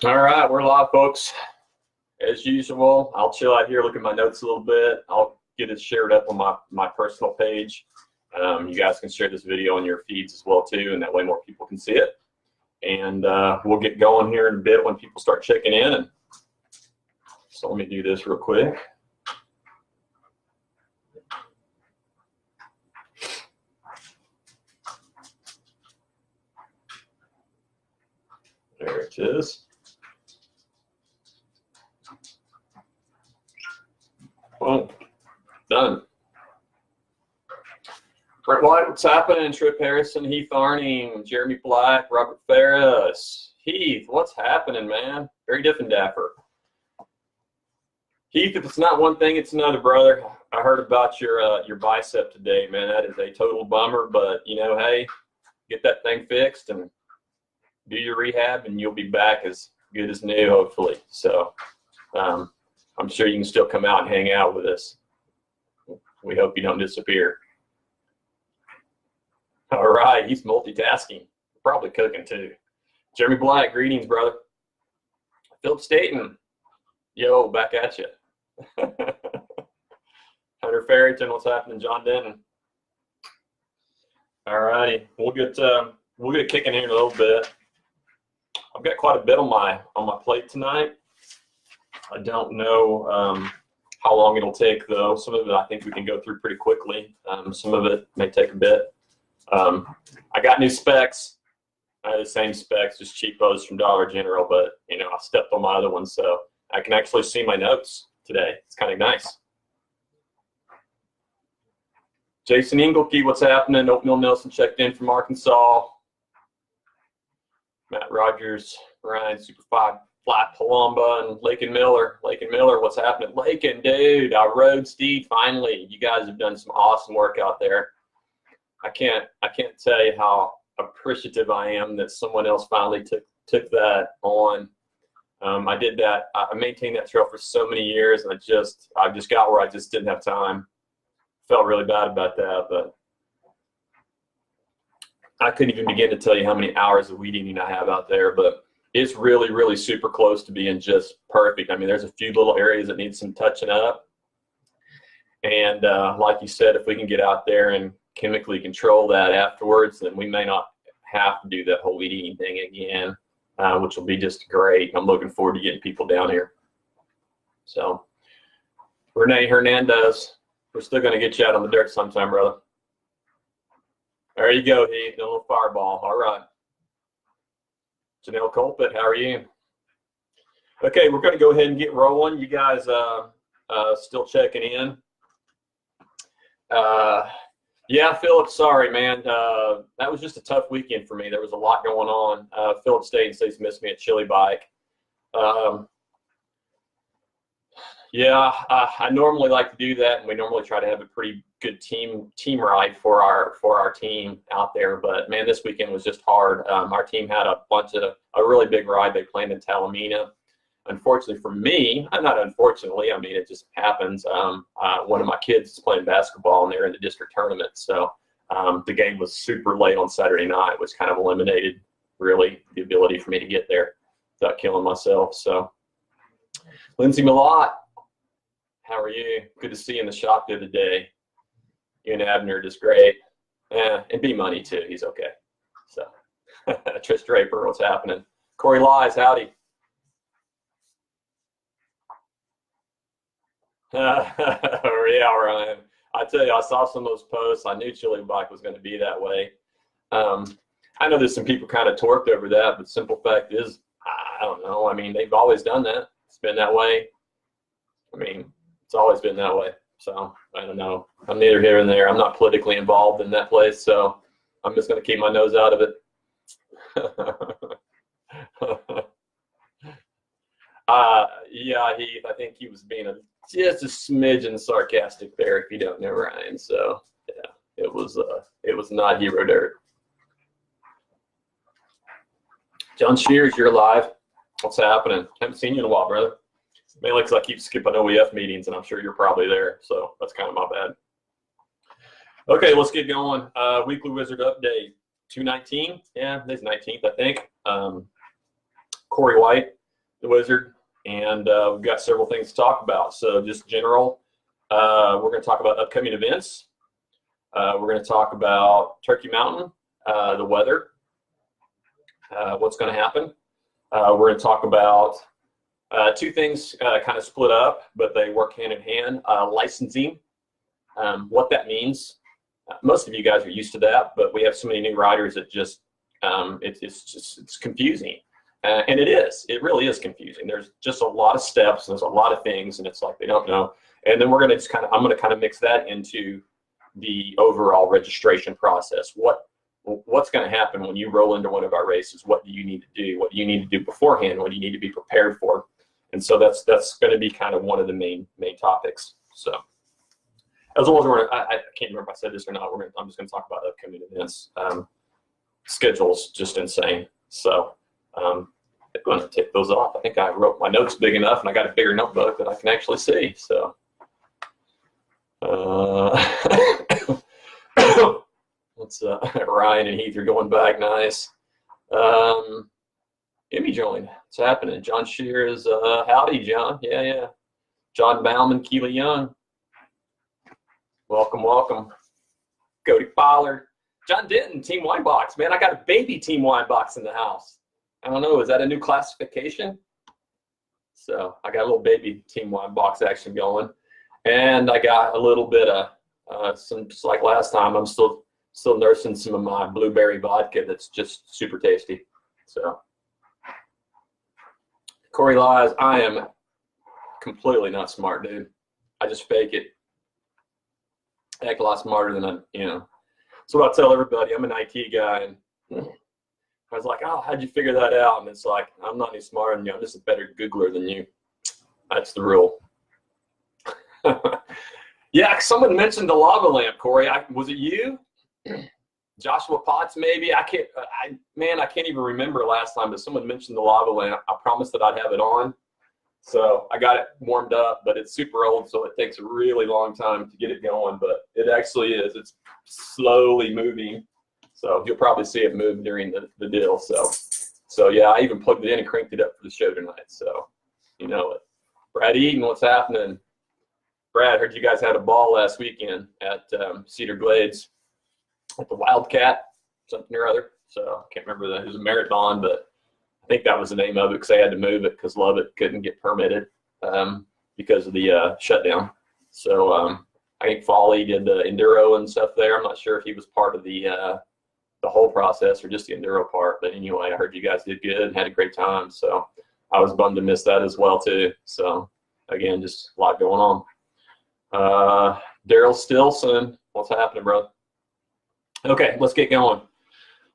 All right, we're live, folks. As usual, I'll chill out here, look at my notes a little bit. I'll get it shared up on my personal page. You guys can share this video on your feeds as well too, and that way more people can see it. And we'll get going here in a bit when people start checking in. And so let me do this real quick. There it is. Boom. Done. Brent White, what's happening? Trip Harrison, Heath Arning, Jeremy Black, Robert Ferris. Heath, what's happening, man? Very different dapper. Heath, if it's not one thing, it's another, brother. I heard about your bicep today, man. That is a total bummer, but you know, hey, get that thing fixed and do your rehab, and you'll be back as good as new, hopefully. So I'm sure you can still come out and hang out with us. We hope you don't disappear. All right, he's multitasking. Probably cooking too. Jeremy Black, greetings, brother. Philip Staten, yo, back at you. Hunter Farrington, what's happening? John Denton. All righty, we'll get kicking here in a little bit. I've got quite a bit on my plate tonight. I don't know how long it'll take, though. Some of it I think we can go through pretty quickly. Some of it may take a bit. I got new specs. I have the same specs, just cheapos from Dollar General, but you know, I stepped on my other one, so I can actually see my notes today. It's kind of nice. Jason Engelke, what's happening? Oatmeal Nelson checked in from Arkansas. Matt Rogers, Ryan, Super 5, Flat Palumba, and Lakin Miller. Lakin Miller, what's happening? Lakin, dude, I rode Steed finally. You guys have done some awesome work out there. I can't tell you how appreciative I am that someone else finally took that on. I did that. I maintained that trail for so many years, and I just got where I just didn't have time. Felt really bad about that, but I couldn't even begin to tell you how many hours of weed eating I have out there, but it's really, really super close to being just perfect. I mean, there's a few little areas that need some touching up. And like you said, if we can get out there and chemically control that afterwards, then we may not have to do that whole weed eating thing again, which will be just great. I'm looking forward to getting people down here. So, Renee Hernandez, we're still going to get you out on the dirt sometime, brother. There you go, Heath. A little fireball. All right. Janelle Colpit, how are you? Okay, we're going to go ahead and get rolling. You guys still checking in? Yeah, Philip, sorry, man. That was just a tough weekend for me. There was a lot going on. Philip Staten says he missed me at Chili Bike. Yeah, I normally like to do that, and we normally try to have a pretty good team ride for our team out there. But man, this weekend was just hard. Our team had a really big ride they planned in Talamina. Unfortunately for me, not unfortunately, I mean, it just happens. One of my kids is playing basketball, and they're in the district tournament. So the game was super late on Saturday night, which kind of eliminated really the ability for me to get there without killing myself. So Lindsay Millott, how are you? Good to see you in the shop the other day. You and Abner are just great. And B Money too. He's okay. So Trish Draper, what's happening? Corey Lies, howdy. Yeah, Ryan. I tell you, I saw some of those posts. I knew Chili Bike was going to be that way. I know there's some people kind of torqued over that, but simple fact is, I don't know. I mean, they've always done that. It's been that way. I mean, it's always been that way. So I don't know. I'm neither here nor there. I'm not politically involved in that place, so I'm just going to keep my nose out of it. Yeah, Heath, I think he was being just a smidgen sarcastic there, if you don't know Ryan. So yeah, it was not hero dirt. John Shears, you're live. What's happening? Haven't seen you in a while, brother. Mainly because I keep skipping OEF meetings, and I'm sure you're probably there. So that's kind of my bad. Okay, let's get going. Weekly Wizard Update 219. Yeah, today's 19th, I think. Corey White. the Wizard, and we've got several things to talk about. So just general, we're going to talk about upcoming events. We're going to talk about Turkey Mountain, the weather, what's going to happen. We're going to talk about two things kind of split up, but they work hand in hand. Licensing, what that means. Most of you guys are used to that, but we have so many new riders that just it's confusing, and it really is confusing. There's just a lot of steps, and there's a lot of things, and it's like they don't know. And then we're going to I'm going to kind of mix that into the overall registration process. What's going to happen when you roll into one of our races? What do you need to do? What do you need to do beforehand? What do you need to be prepared for? And so that's going to be kind of one of the main topics. So as well as I can't remember if I said this or not. I'm just going to talk about upcoming events. Schedule's just insane. So I'm going to take those off. I think I wrote my notes big enough, and I got a bigger notebook that I can actually see. So let's Ryan and Heath are going back. Nice. Emmy joined. What's happening? John Shear is howdy, John. Yeah. John Bauman, Keely Young. Welcome. Cody Pollard. John Denton, Team Wine Box. Man, I got a baby Team Wine Box in the house. I don't know, is that a new classification? So I got a little baby Team Wine Box action going. And I got a little bit of some, just like last time, I'm still nursing some of my blueberry vodka that's just super tasty. So Corey lies, I am completely not smart, dude. I just fake it. I act a lot smarter than So I tell everybody, I'm an IT guy, and I was like, oh, how'd you figure that out? And it's like, I'm not any smarter than you. I'm just a better Googler than you. That's the rule. Yeah, someone mentioned the lava lamp, Corey. Was it you? Joshua Potts, maybe? I can't even remember last time, but someone mentioned the lava lamp. I promised that I'd have it on. So I got it warmed up, but it's super old, so it takes a really long time to get it going, but it actually is. It's slowly moving. So you'll probably see it move during the deal. So yeah, I even plugged it in and cranked it up for the show tonight. So you know it. Brad Eaton, what's happening? Brad, heard you guys had a ball last weekend at Cedar Glades at the Wildcat, something or other. So I can't remember that. It was a marathon, but I think that was the name of it because they had to move it because Lovett couldn't get permitted because of the shutdown. So I think Foley did the enduro and stuff there. I'm not sure if he was part of the whole process or just the enduro part. But anyway, I heard you guys did good and had a great time. So I was bummed to miss that as well too. So again, just a lot going on. Daryl Stilson, what's happening, bro? Okay, let's get going.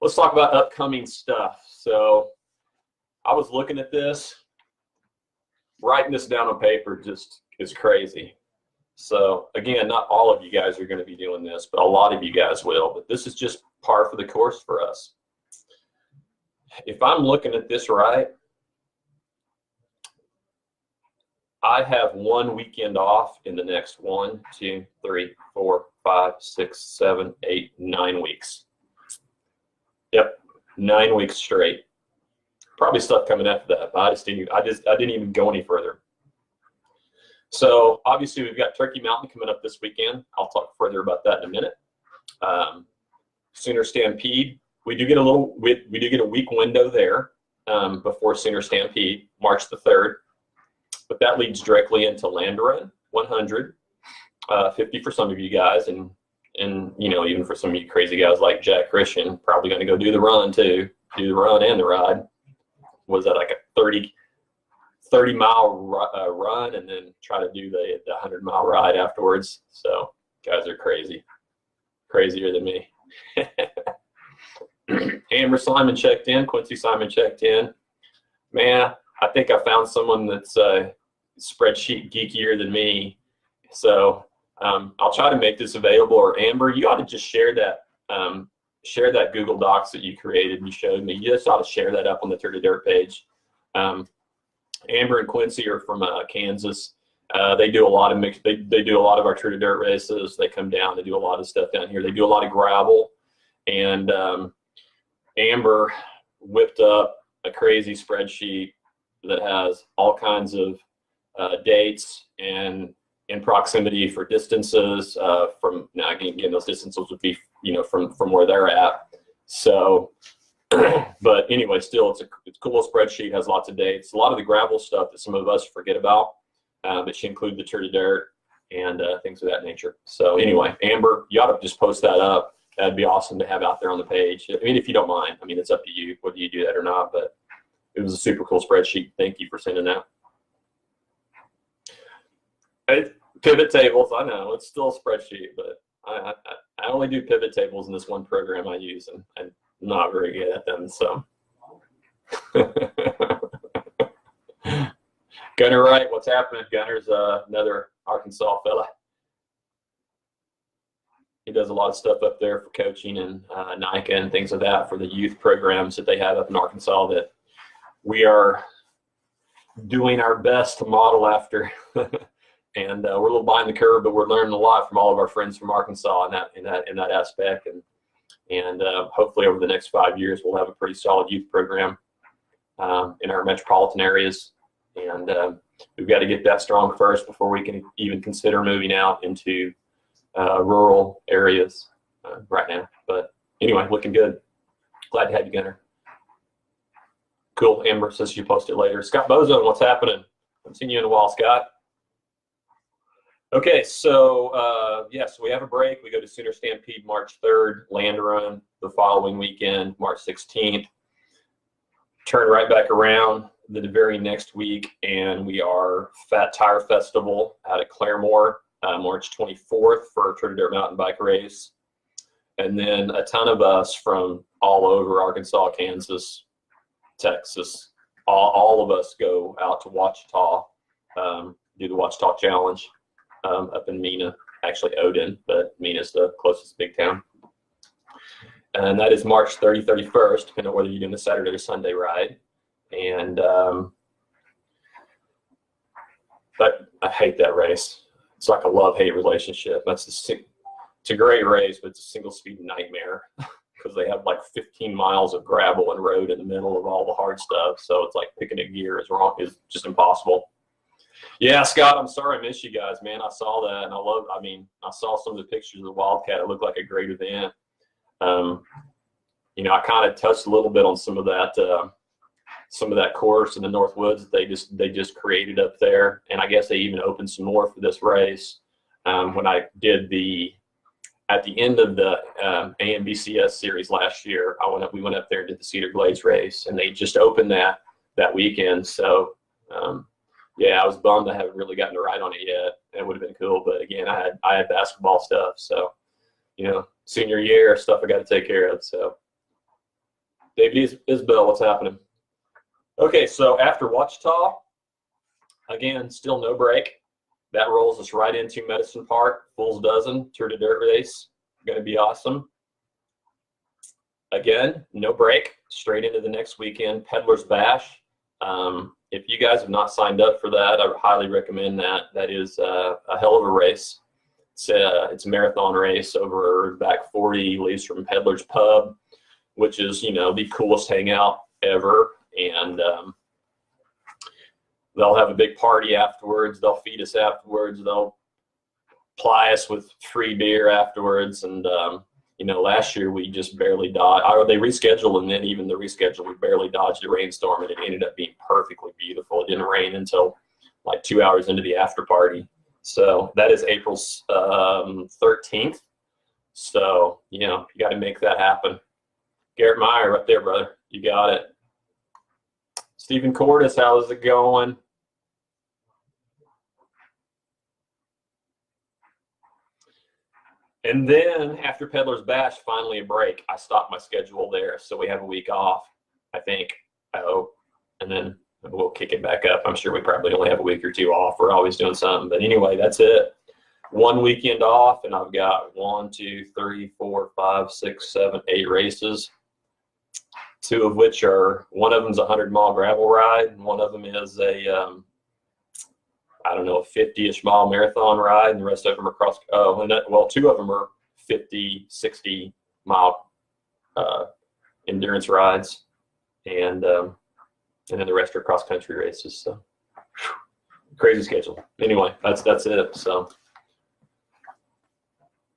Let's talk about upcoming stuff. So I was looking at this, writing this down on paper just is crazy. So again, not all of you guys are going to be doing this, but a lot of you guys will. But this is just par for the course for us. If I'm looking at this right, I have one weekend off in the next 1, 2, 3, 4, 5, 6, 7, 8, 9 weeks. Yep, 9 weeks straight. Probably stuff coming after that, but I didn't even go any further. So obviously we've got Turkey Mountain coming up this weekend. I'll talk further about that in a minute. Sooner Stampede, we do get a week window there before Sooner Stampede, March the 3rd. But that leads directly into Land Run 100, 50 for some of you guys, and even for some of you crazy guys like Jack Christian, probably going to go do the run too, do the run and the ride. Was that like a 30-mile run and then try to do the 100-mile ride afterwards? So guys are crazy, crazier than me. Amber Simon checked in. Quincy Simon checked in. Man, I think I found someone that's spreadsheet geekier than me. So I'll try to make this available. Or Amber, you ought to just share that Google Docs that you created and you showed me. You just ought to share that up on the Turkey Dirt page. Amber and Quincy are from Kansas. They do a lot of they do a lot of our True to Dirt races. They come down. They do a lot of stuff down here. They do a lot of gravel. And Amber whipped up a crazy spreadsheet that has all kinds of dates and in proximity for distances from, now again, those distances would be, from where they're at. So, but anyway, still, it's a cool little spreadsheet, has lots of dates. A lot of the gravel stuff that some of us forget about, but she included the Tour de Dirt and things of that nature. So anyway, Amber, you ought to just post that up. That'd be awesome to have out there on the page. I mean, if you don't mind. I mean, it's up to you whether you do that or not, but it was a super cool spreadsheet. Thank you for sending that. Pivot tables, I know, it's still a spreadsheet, but I only do pivot tables in this one program I use, and I'm not very good at them, so. Gunner Wright, what's happening? Gunner's another Arkansas fella. He does a lot of stuff up there for coaching and NICA and things like that for the youth programs that they have up in Arkansas that we are doing our best to model after. And we're a little behind the curve, but we're learning a lot from all of our friends from Arkansas in that aspect. And hopefully over the next 5 years, we'll have a pretty solid youth program in our metropolitan areas. And we've got to get that strong first before we can even consider moving out into rural areas right now. But anyway, looking good. Glad to have you, Gunner. Cool. Amber says you post it later. Scott Bozone, what's happening? Haven't seen you in a while, Scott. Okay, so yes, we have a break. We go to Sooner Stampede March 3rd, Land Run the following weekend, March 16th. Turn right back around the very next week, and we are Fat Tire Festival out at Claremore, March 24th for a Tour de Dirt mountain bike race. And then a ton of us from all over Arkansas, Kansas, Texas, all of us go out to Ouachita, do the Ouachita Challenge. Up in Mena, actually Odin, but Mena's the closest big town. And that is March 30, 31st, depending on whether you're doing the Saturday or Sunday ride. And but I hate that race. It's like a love-hate relationship. It's a great race, but it's a single-speed nightmare because they have like 15 miles of gravel and road in the middle of all the hard stuff. So it's like picking a gear is just impossible. Yeah, Scott, I'm sorry I missed you guys, man. I saw that, and I saw some of the pictures of the Wildcat. It looked like a great event. I kind of touched a little bit on some of that course in the North Woods that they just created up there, and I guess they even opened some more for this race. When I did at the end of the AMBCS series last year, we went up there and did the Cedar Glades race, and they just opened that weekend. So. Yeah, I was bummed I haven't really gotten to ride on it yet. It would have been cool, but again, I had basketball stuff, so senior year stuff I got to take care of. So, David Isbell, what's happening? Okay, so after Ouachita, again, still no break. That rolls us right into Medicine Park, Fool's Dozen Tour de Dirt race. Going to be awesome. Again, no break. Straight into the next weekend, Peddler's Bash. If you guys have not signed up for that, I would highly recommend that. That is a hell of a race. It's a marathon race over back 40, leaves from Peddler's Pub, which is, the coolest hangout ever. And they'll have a big party afterwards. They'll feed us afterwards. They'll ply us with free beer afterwards. And, last year we just barely dodged. They rescheduled, and then even the reschedule, we barely dodged a rainstorm, and it ended up being perfectly beautiful. It didn't rain until like 2 hours into the after party. So that is April 13th. So, you got to make that happen. Garrett Meyer right there, brother. You got it. Stephen Cordes, how's it going? And then after Peddler's Bash, finally a break. I stopped my schedule there, so we have a week off, I think. I hope. And then we'll kick it back up. I'm sure we probably only have a week or two off. We're always doing something. But anyway, that's it. 1 weekend off, and I've got 1, 2, 3, 4, 5, 6, 7, 8 races. 2 of which one of them's a 100-mile gravel ride, and one of them is a 50-ish mile marathon ride, and the rest of them are 2 of them are 50, 60 mile endurance rides. And and then the rest are cross country races. So crazy schedule. Anyway, that's it. So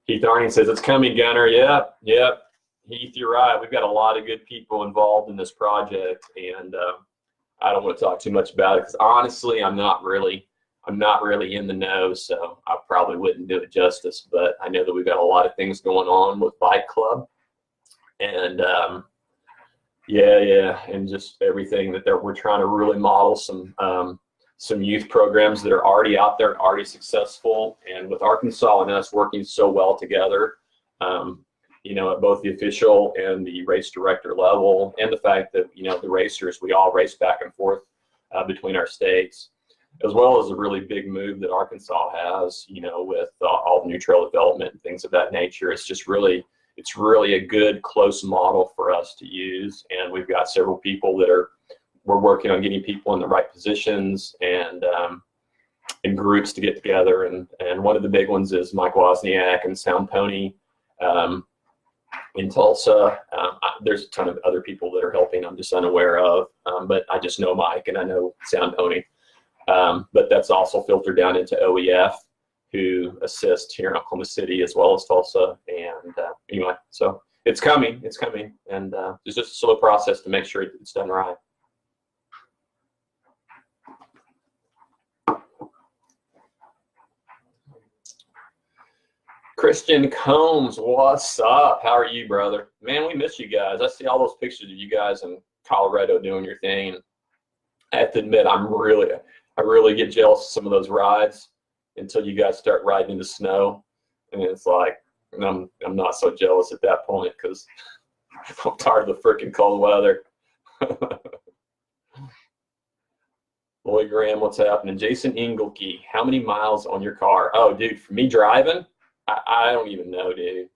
Heath Arning says it's coming, Gunner. Yep. Heath, you're right. We've got a lot of good people involved in this project, and I don't want to talk too much about it because honestly, I'm not really in the know, so I probably wouldn't do it justice. But I know that we've got a lot of things going on with Bike Club, and and just everything that we're trying to really model some youth programs that are already out there, already successful, and with Arkansas and us working so well together, at both the official and the race director level, and the fact that, the racers, we all race back and forth between our states, as well as a really big move that Arkansas has, with all the new trail development and things of that nature. It's really a good, close model for us to use, and we've got several people that we're working on getting people in the right positions and in groups to get together. And one of the big ones is Mike Wozniak and Sound Pony in Tulsa. There's a ton of other people that are helping I'm just unaware of, but I just know Mike and I know Sound Pony. But that's also filtered down into OEF, who assist here in Oklahoma City as well as Tulsa. And anyway, so it's coming, and it's just a slow process to make sure it's done right. Christian Combs, what's up? How are you, brother? Man, we miss you guys. I see all those pictures of you guys in Colorado doing your thing. And I have to admit, I really get jealous of some of those rides until you guys start riding in the snow. And it's like, I'm not so jealous at that point because I'm tired of the freaking cold weather. Lloyd Graham, what's happening? Jason Engelke, how many miles on your car? Oh, dude, for me driving, I don't even know, dude.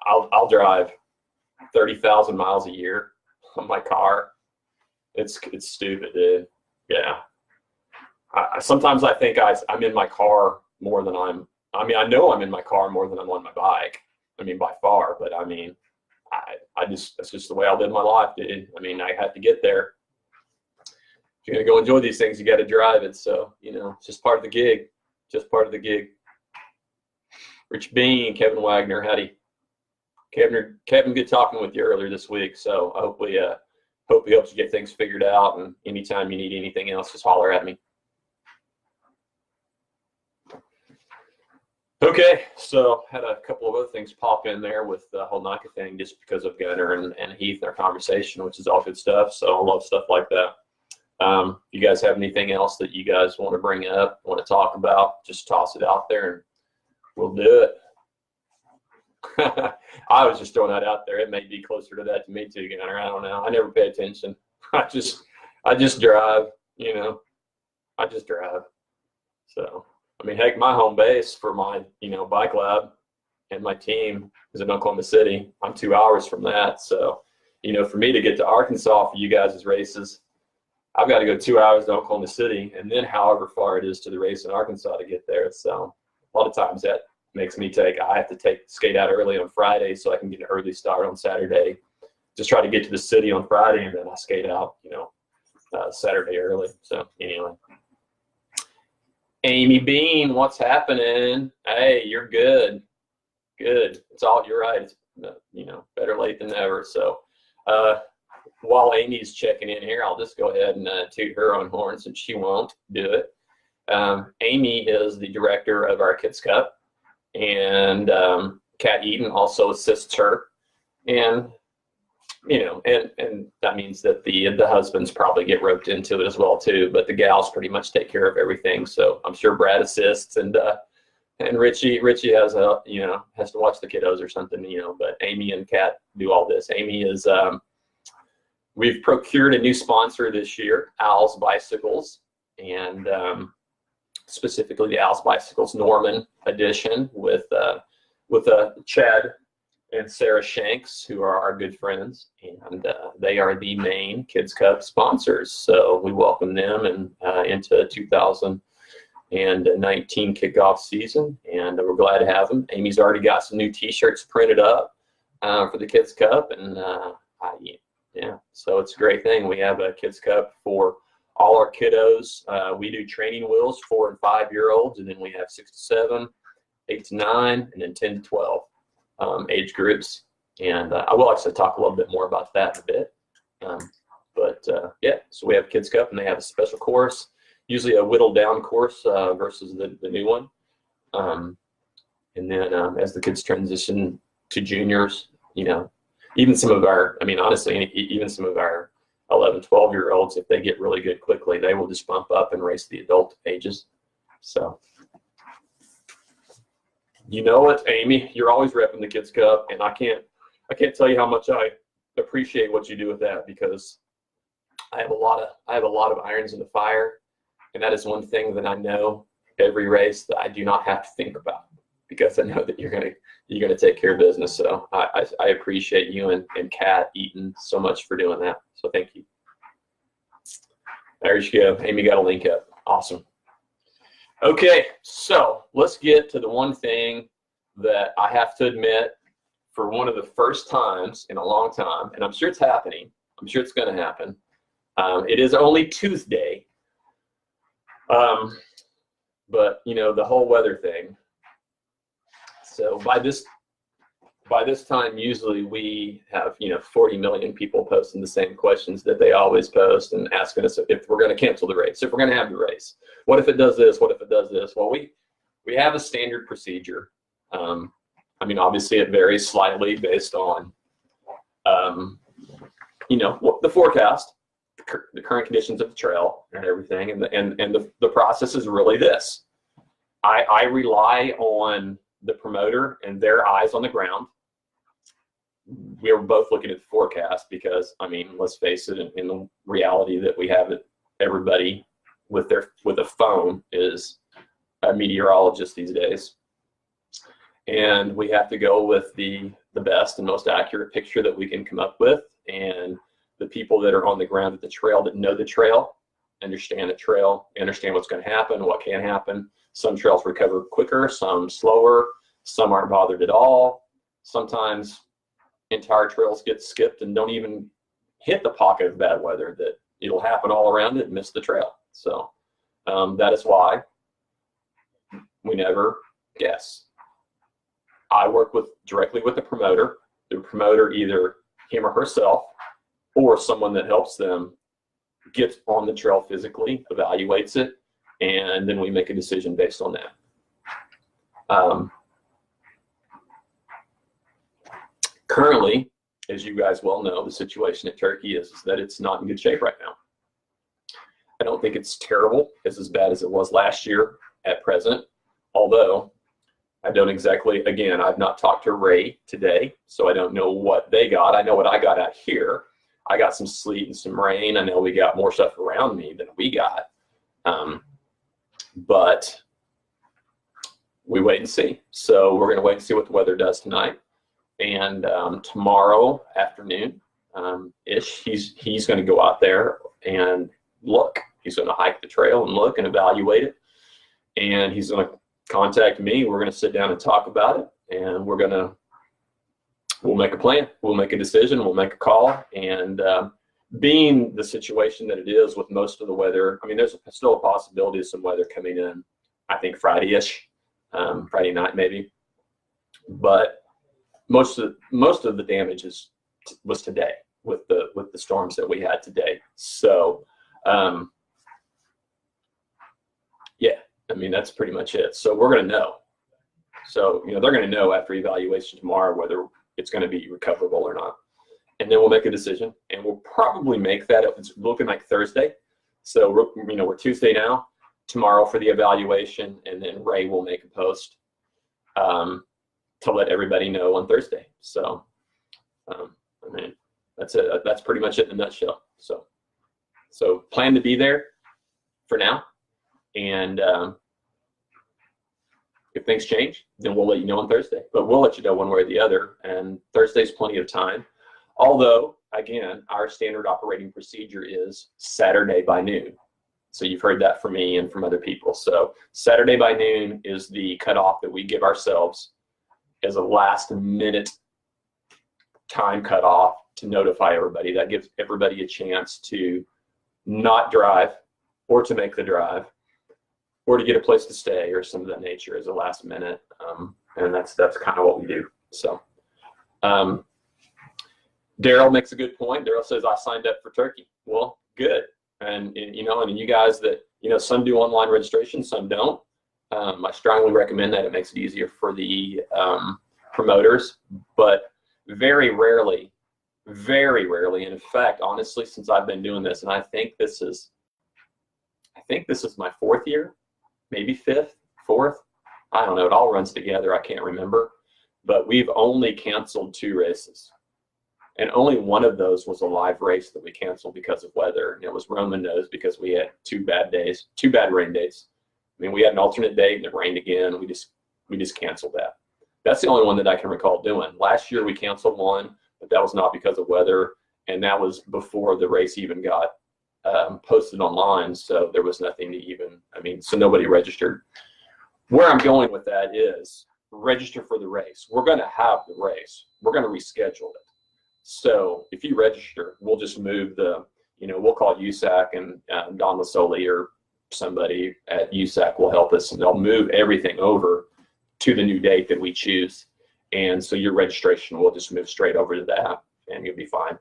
I'll drive 30,000 miles a year on my car. It's stupid, dude. Yeah. Sometimes I think I'm in my car more than I know I'm in my car more than I'm on my bike. By far, but that's just the way I live my life, dude. I have to get there. If you're gonna go enjoy these things, you got to drive it. So, it's just part of the gig. Rich Bean, Kevin Wagner, howdy. Kevin, good talking with you earlier this week. So I hope he helps you get things figured out. And anytime you need anything else, just holler at me. Okay, so had a couple of other things pop in there with the whole NICA thing just because of Gunner and Heath and our conversation, which is all good stuff. So I love stuff like that. You guys have anything else that you guys want to bring up, want to talk about, just toss it out there and we'll do it. I was just throwing that out there. It may be closer to that to me too, Gunner. I don't know. I never pay attention. I just drive, I just drive. So, heck, my home base for my, bike lab and my team is in Oklahoma City. I'm 2 hours from that. So, for me to get to Arkansas for you guys' races, I've got to go 2 hours to Oklahoma City and then however far it is to the race in Arkansas to get there. So a lot of times that makes me I have to skate out early on Friday so I can get an early start on Saturday. Just try to get to the city on Friday and then I skate out, Saturday early. So anyway. Amy Bean, what's happening? Hey, you're good. Good. You're right. It's, better late than never. So while Amy's checking in here, I'll just go ahead and toot her own horn since she won't do it. Amy is the director of our Kids Cup, and Kat Eden also assists her. And, and that means that the husbands probably get roped into it as well too, but the gals pretty much take care of everything. So I'm sure Brad assists and Richie has has to watch the kiddos or something, but Amy and Kat do all this. Amy is, we've procured a new sponsor this year, Al's Bicycles, and specifically the Al's Bicycles Norman edition with Chad and Sarah Shanks, who are our good friends, and they are the main Kids Cup sponsors. So we welcome them into 2019 kickoff season, and we're glad to have them. Amy's already got some new T-shirts printed up for the Kids Cup, and Yeah, so it's a great thing. We have a kids cup for all our kiddos. We do training wheels, 4 and 5-year-olds, and then we have 6 to 7, 8 to 9, and then 10 to 12 age groups. And I will actually talk a little bit more about that in a bit. Yeah, so we have kids cup, and they have a special course, usually a whittled down course versus the new one. And then as the kids transition to juniors, you know, even some of our, I mean, honestly, even some of our 11, 12-year-olds, if they get really good quickly, they will just bump up and race the adult ages. So, you know what, Amy, you're always repping the Kids Cup, and I can't tell you how much I appreciate what you do with that, because I have a lot of irons in the fire, and that is one thing that I know every race that I do not have to think about, because I know that you're gonna take care of business. So I appreciate you and Kat Eaton so much for doing that. So thank you. There you go. Amy got a link up. Awesome. Okay, so let's get to the one thing that I have to admit, for one of the first times in a long time, and I'm sure it's happening. I'm sure it's going to happen. It is only Tuesday, but you know, the whole weather thing. So by this time, usually we have, you know, 40 million people posting the same questions that they always post and asking us if we're going to cancel the race, if we're going to have the race. What if it does this? What if it does this? Well, we have a standard procedure. I mean, obviously it varies slightly based on, you know, the forecast, the current conditions of the trail and everything. And the process is really this. I rely on the promoter and their eyes on the ground. We are both looking at the forecast because, I mean, let's face it, in the reality that we have it, everybody with a phone is a meteorologist these days. And we have to go with the best and most accurate picture that we can come up with. And the people that are on the ground at the trail, that know the trail, understand the trail, understand what's going to happen, what can happen. Some trails recover quicker, some slower, some aren't bothered at all. Sometimes entire trails get skipped and don't even hit the pocket of bad weather, that it'll happen all around it and miss the trail. So that is why we never guess. I work directly with the promoter. The promoter, either him or herself, or someone that helps them, gets on the trail physically, evaluates it, and then we make a decision based on that. Currently, as you guys well know, the situation at Turkey is that it's not in good shape right now. I don't think it's terrible. It's as bad as it was last year at present, although I don't exactly, again, I've not talked to Ray today, so I don't know what they got. I know what I got out here. I got some sleet and some rain. I know we got more stuff around me than we got. But we wait and see. So we're going to wait and see what the weather does tonight. And tomorrow afternoon, ish, he's going to go out there and look. He's going to hike the trail and look and evaluate it. And he's going to contact me. We're going to sit down and talk about it. And we'll make a plan. We'll make a decision. We'll make a call. And being the situation that it is with most of the weather, I mean, there's still a possibility of some weather coming in, I think Friday-ish, Friday night maybe. But most of the damage was today with the storms that we had today. So yeah, I mean, that's pretty much it. So we're going to know. So, you know, they're going to know after evaluation tomorrow whether it's going to be recoverable or not. And then we'll make a decision, and we'll probably make that. It's looking like Thursday. So, we're Tuesday now, tomorrow for the evaluation, and then Ray will make a post to let everybody know on Thursday. So, I mean, that's it. That's pretty much it in a nutshell. So plan to be there for now. And if things change, then we'll let you know on Thursday. But we'll let you know one way or the other. And Thursday's plenty of time. Although, again, our standard operating procedure is Saturday by noon. So you've heard that from me and from other people. So Saturday by noon is the cutoff that we give ourselves as a last minute time cutoff to notify everybody. That gives everybody a chance to not drive or to make the drive or to get a place to stay or some of that nature as a last minute. And that's kind of what we do. So Daryl makes a good point. Daryl says, I signed up for Turkey. Well, good. And you know, and you guys that, you know, some do online registration, some don't. I strongly recommend that. It makes it easier for the promoters, but very rarely, and in fact, honestly, since I've been doing this, and I think this is my 4th year, maybe 5th, 4th. I don't know. It all runs together. I can't remember, but we've only canceled 2 races. And only one of those was a live race that we canceled because of weather. And it was Roman Nose because we had 2 bad days, 2 bad rain days. I mean, we had an alternate date and it rained again. We just canceled that. That's the only one that I can recall doing. Last year we canceled one, but that was not because of weather. And that was before the race even got posted online. So there was nothing to even, I mean, so nobody registered. Where I'm going with that is register for the race. We're going to have the race. We're going to reschedule it. So if you register, we'll just move the, you know, we'll call USAC and Don Lasoli or somebody at USAC will help us, and they'll move everything over to the new date that we choose. And so your registration will just move straight over to that and you'll be fine.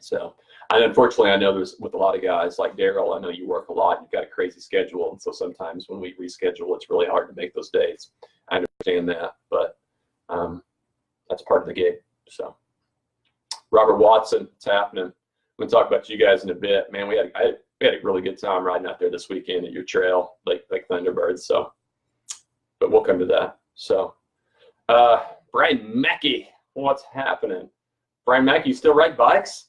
So, and unfortunately, I know there's with a lot of guys like Daryl, I know you work a lot, you've got a crazy schedule. And so sometimes when we reschedule, it's really hard to make those dates. I understand that, but that's part of the game. So Robert Watson, it's happening. We'll talk about you guys in a bit. Man, we had a really good time riding out there this weekend at your trail, like Thunderbirds. So, but we'll come to that. So, Brian Mackey, what's happening? Brian Mackey, you still ride bikes?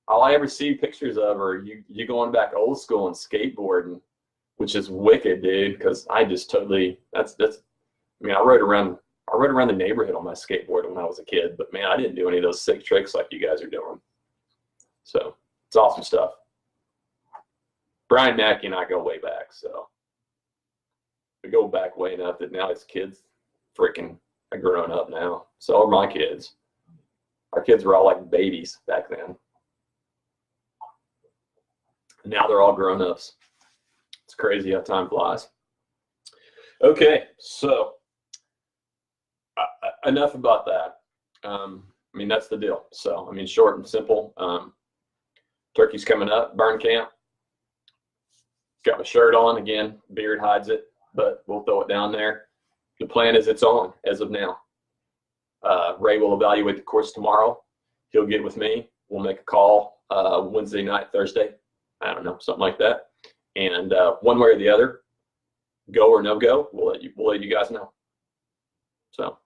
All I ever see pictures of are you going back old school and skateboarding, which is wicked, dude. Because I just totally I mean, I rode around the neighborhood on my skateboard when I was a kid, but man, I didn't do any of those sick tricks like you guys are doing. So it's awesome stuff. Brian Mackey and I go way back, so we go back way enough that now his kids freaking are grown up now. So are my kids. Our kids were all like babies back then. And now they're all grown ups. It's crazy how time flies. Okay, so enough about that. I mean, that's the deal. So, I mean, short and simple. Turkey's coming up, burn camp. Got my shirt on again. Beard hides it, but we'll throw it down there. The plan is it's on as of now. Ray will evaluate the course tomorrow. He'll get with me. We'll make a call Wednesday night, Thursday. I don't know, something like that. And one way or the other, go or no go, we'll let you guys know. So,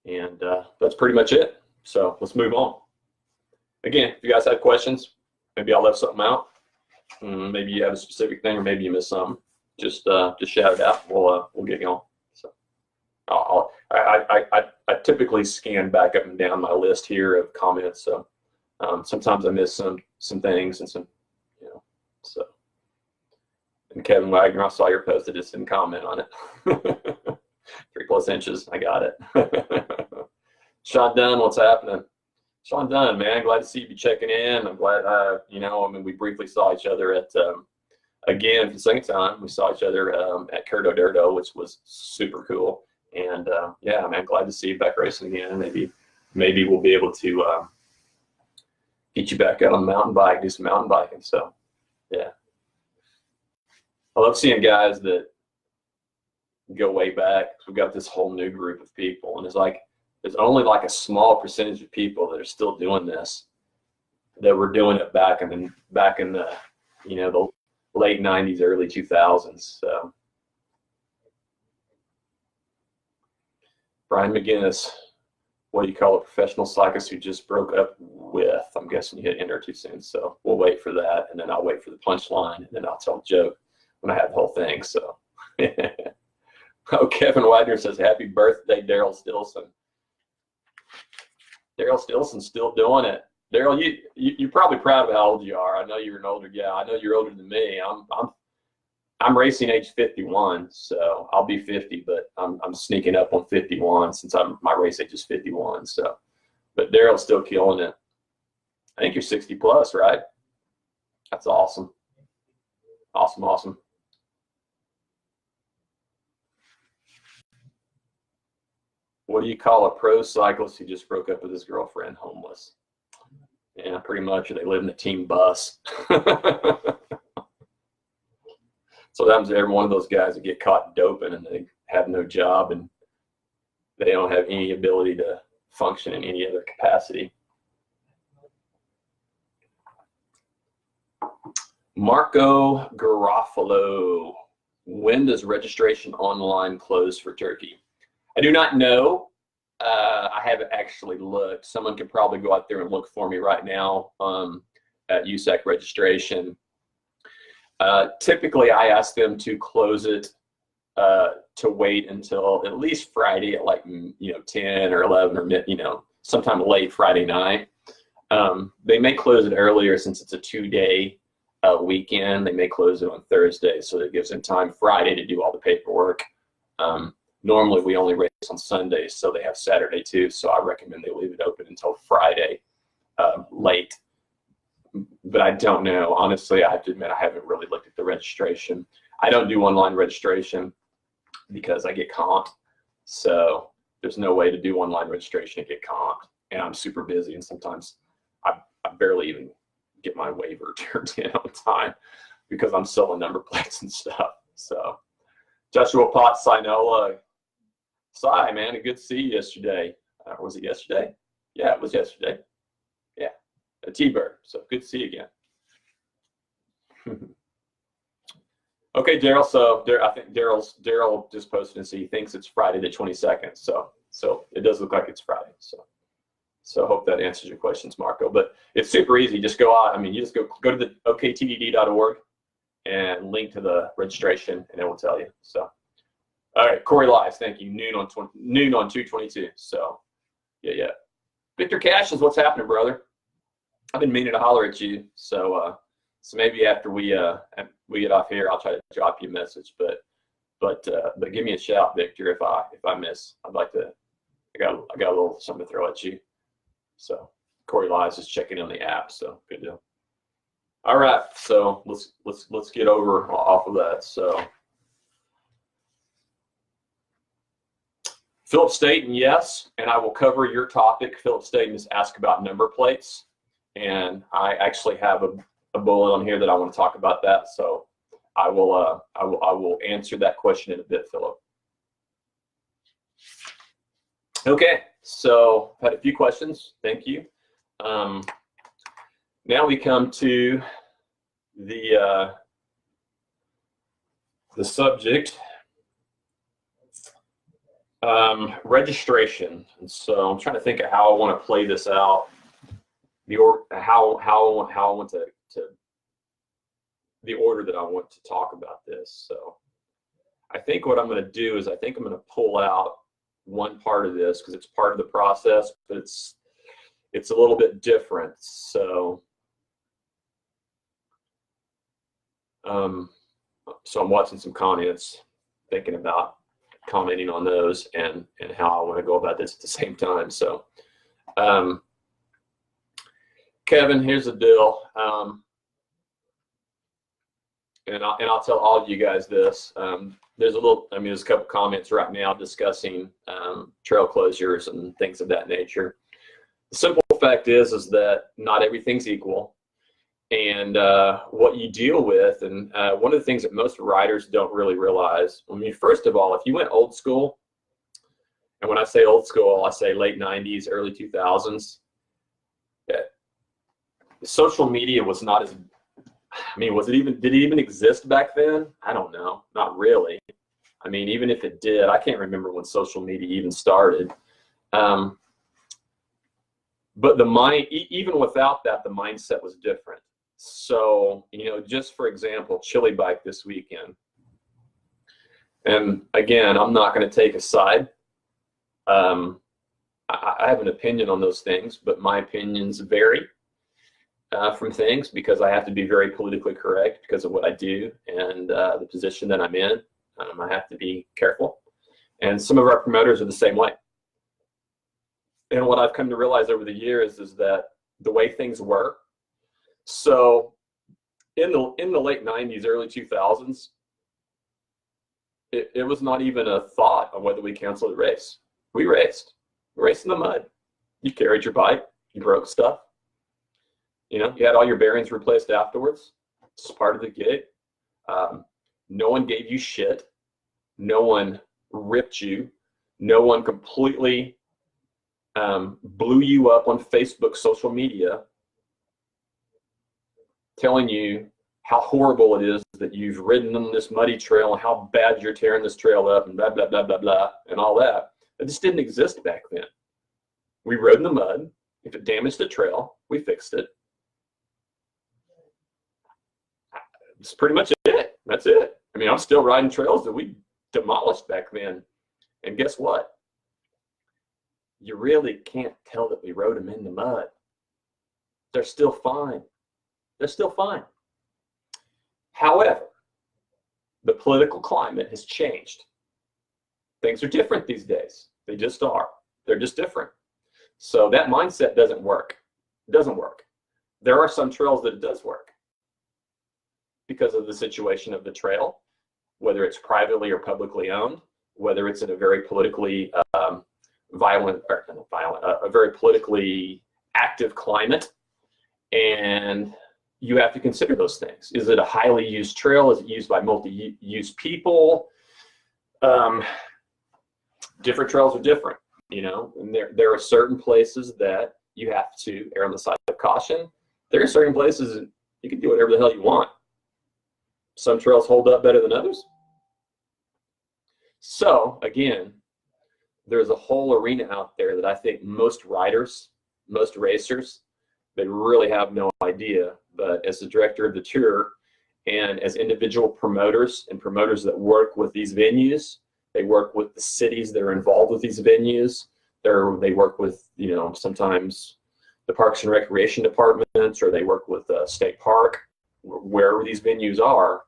and that's pretty much it. So let's move on. Again, if you guys have questions, maybe I left something out. Maybe you have a specific thing, or maybe you missed something. Just shout it out. We'll get going. So I typically scan back up and down my list here of comments. So sometimes I miss some things and some, you know. So, and Kevin Wagner, I saw your post. I just didn't comment on it. 3+ inches. I got it. Sean Dunn, what's happening? Sean Dunn, man, glad to see you checking in. I'm glad, you know, I mean, we briefly saw each other at, again, for the second time, we saw each other at Curdo Durdo, which was super cool. And yeah, man, glad to see you back racing again. Maybe we'll be able to get you back out on the mountain bike, do some mountain biking. So, yeah. I love seeing guys that go way back. We've got this whole new group of people, and it's like, there's only like a small percentage of people that are still doing this, that were doing it back in the you know, the late 90s, early 2000s. So Brian McGinnis, what do you call a professional cyclist who just broke up with? I'm guessing you hit enter too soon. So we'll wait for that, and then I'll wait for the punchline, and then I'll tell the joke when I have the whole thing. So oh, Kevin Wagner says, happy birthday, Daryl Stilson. Daryl Stilson's still doing it. Daryl, you're probably proud of how old you are. I know you're an older guy. I know you're older than me. I'm racing age 51, so I'll be 50, but I'm sneaking up on 51 since my race age is 51. So But Daryl's still killing it. I think you're 60 plus, right? That's awesome. Awesome, awesome. What do you call a pro cyclist who just broke up with his girlfriend? Homeless. Yeah, pretty much. Or they live in a team bus. So that was every one of those guys that get caught doping and they have no job and they don't have any ability to function in any other capacity. Marco Garofalo, when does registration online close for Turkey? I do not know. I haven't actually looked. Someone could probably go out there and look for me right now at USAC registration. Typically, I ask them to close it to wait until at least Friday at like 10 or 11 or sometime late Friday night. They may close it earlier since it's a 2-day weekend. They may close it on Thursday, so that gives them time Friday to do all the paperwork. Normally, we only race on Sundays, so they have Saturday too. So I recommend they leave it open until Friday late. But I don't know. Honestly, I have to admit I haven't really looked at the registration. I don't do online registration because I get comped. So there's no way to do online registration and get comped. And I'm super busy, and sometimes I barely even get my waiver turned in on time because I'm selling number plates and stuff. So Joshua Potts, Sinola. Sai, man, good to see you yesterday. Was it yesterday? Yeah, it was yesterday. Yeah, a T-Bird. So good to see you again. Okay, Daryl. So I think Daryl just posted and he thinks it's Friday the 22nd. So it does look like it's Friday. So I hope that answers your questions, Marco. But it's super easy. Just go out. I mean, you just go to the oktdd.org and link to the registration, and it will tell you. So. All right, Corey Lies, thank you. Noon on 2/22. So, yeah. Victor Cash is what's happening, brother. I've been meaning to holler at you. So maybe after we get off here, I'll try to drop you a message. But give me a shout, Victor, if I miss. I'd like to. I got a little something to throw at you. So Corey Lies is checking in the app. So good deal. All right, so let's get off of that. So. Philip Staten, yes, and I will cover your topic. Philip Staten is asked about number plates, and I actually have a bullet on here that I want to talk about that. So I will answer that question in a bit, Philip. Okay, so I've had a few questions. Thank you. Now we come to the subject. Registration. And so I'm trying to think of how I want to play this out. How I want to the order that I want to talk about this. So I think what I'm going to do is I think I'm going to pull out one part of this because it's part of the process, but it's a little bit different. So I'm watching some comments, thinking about commenting on those and how I want to go about this at the same time. So Kevin, here's the deal. And I'll tell all of you guys this. There's a couple comments right now discussing trail closures and things of that nature. The simple fact is that not everything's equal. And what you deal with, and one of the things that most riders don't really realize, I mean, first of all, if you went old school, and when I say old school, I say late 90s, early 2000s, social media was not as, I mean, did it even exist back then? I don't know, not really. I mean, even if it did, I can't remember when social media even started. But even without that, the mindset was different. So, just for example, Chili Bike this weekend. And again, I'm not going to take a side. I have an opinion on those things, but my opinions vary from things because I have to be very politically correct because of what I do and the position that I'm in. I have to be careful. And some of our promoters are the same way. And what I've come to realize over the years is that the way things were. So in the late 90s, early 2000s, it was not even a thought of whether we canceled a race. We raced. We raced in the mud. You carried your bike. You broke stuff. You know, you had all your bearings replaced afterwards. It's part of the gig. No one gave you shit. No one ripped you. No one completely blew you up on Facebook, social media, telling you how horrible it is that you've ridden on this muddy trail and how bad you're tearing this trail up and blah, blah, blah, blah, blah, and all that. It just didn't exist back then. We rode in the mud. If it damaged the trail, we fixed it. That's pretty much it. That's it. I mean, I'm still riding trails that we demolished back then. And guess what? You really can't tell that we rode them in the mud. They're still fine. They're still fine. However, the political climate has changed. Things are different these days. They just are. They're just different. So that mindset doesn't work. It doesn't work. There are some trails that it does work because of the situation of the trail, whether it's privately or publicly owned, whether it's in a very politically a very politically active climate. And you have to consider those things. Is it a highly used trail? Is it used by multi-use people? Different trails are different, you know, and there are certain places that you have to err on the side of caution. There are certain places you can do whatever the hell you want. Some trails hold up better than others. So again, there's a whole arena out there that I think most riders, most racers, they really have no idea. But as the director of the tour and as individual promoters and promoters that work with these venues, they work with the cities that are involved with these venues. They work with, you know, sometimes the Parks and Recreation departments, or they work with State Park, wherever these venues are.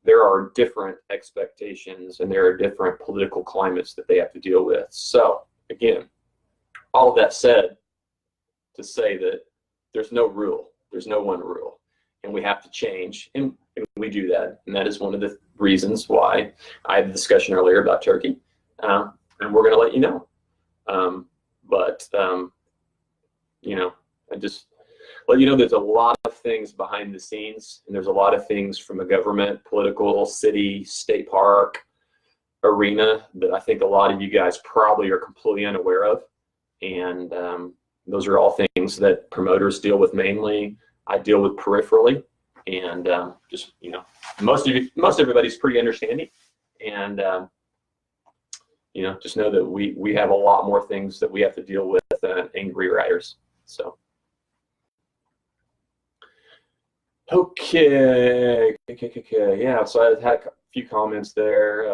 There are different expectations and there are different political climates that they have to deal with. So again, all of that said, to say that there's no rule, there's no one rule, and we have to change, and we do that. And that is one of the reasons why I had the discussion earlier about Turkey, and we're going to let you know. You know, I just let you know there's a lot of things behind the scenes, and there's a lot of things from a government, political, city, state park arena that I think a lot of you guys probably are completely unaware of. And those are all things that promoters deal with mainly. I deal with peripherally, and just, you know, most everybody's pretty understanding, and you know, just know that we have a lot more things that we have to deal with than angry riders. So okay, yeah. So I had a few comments there.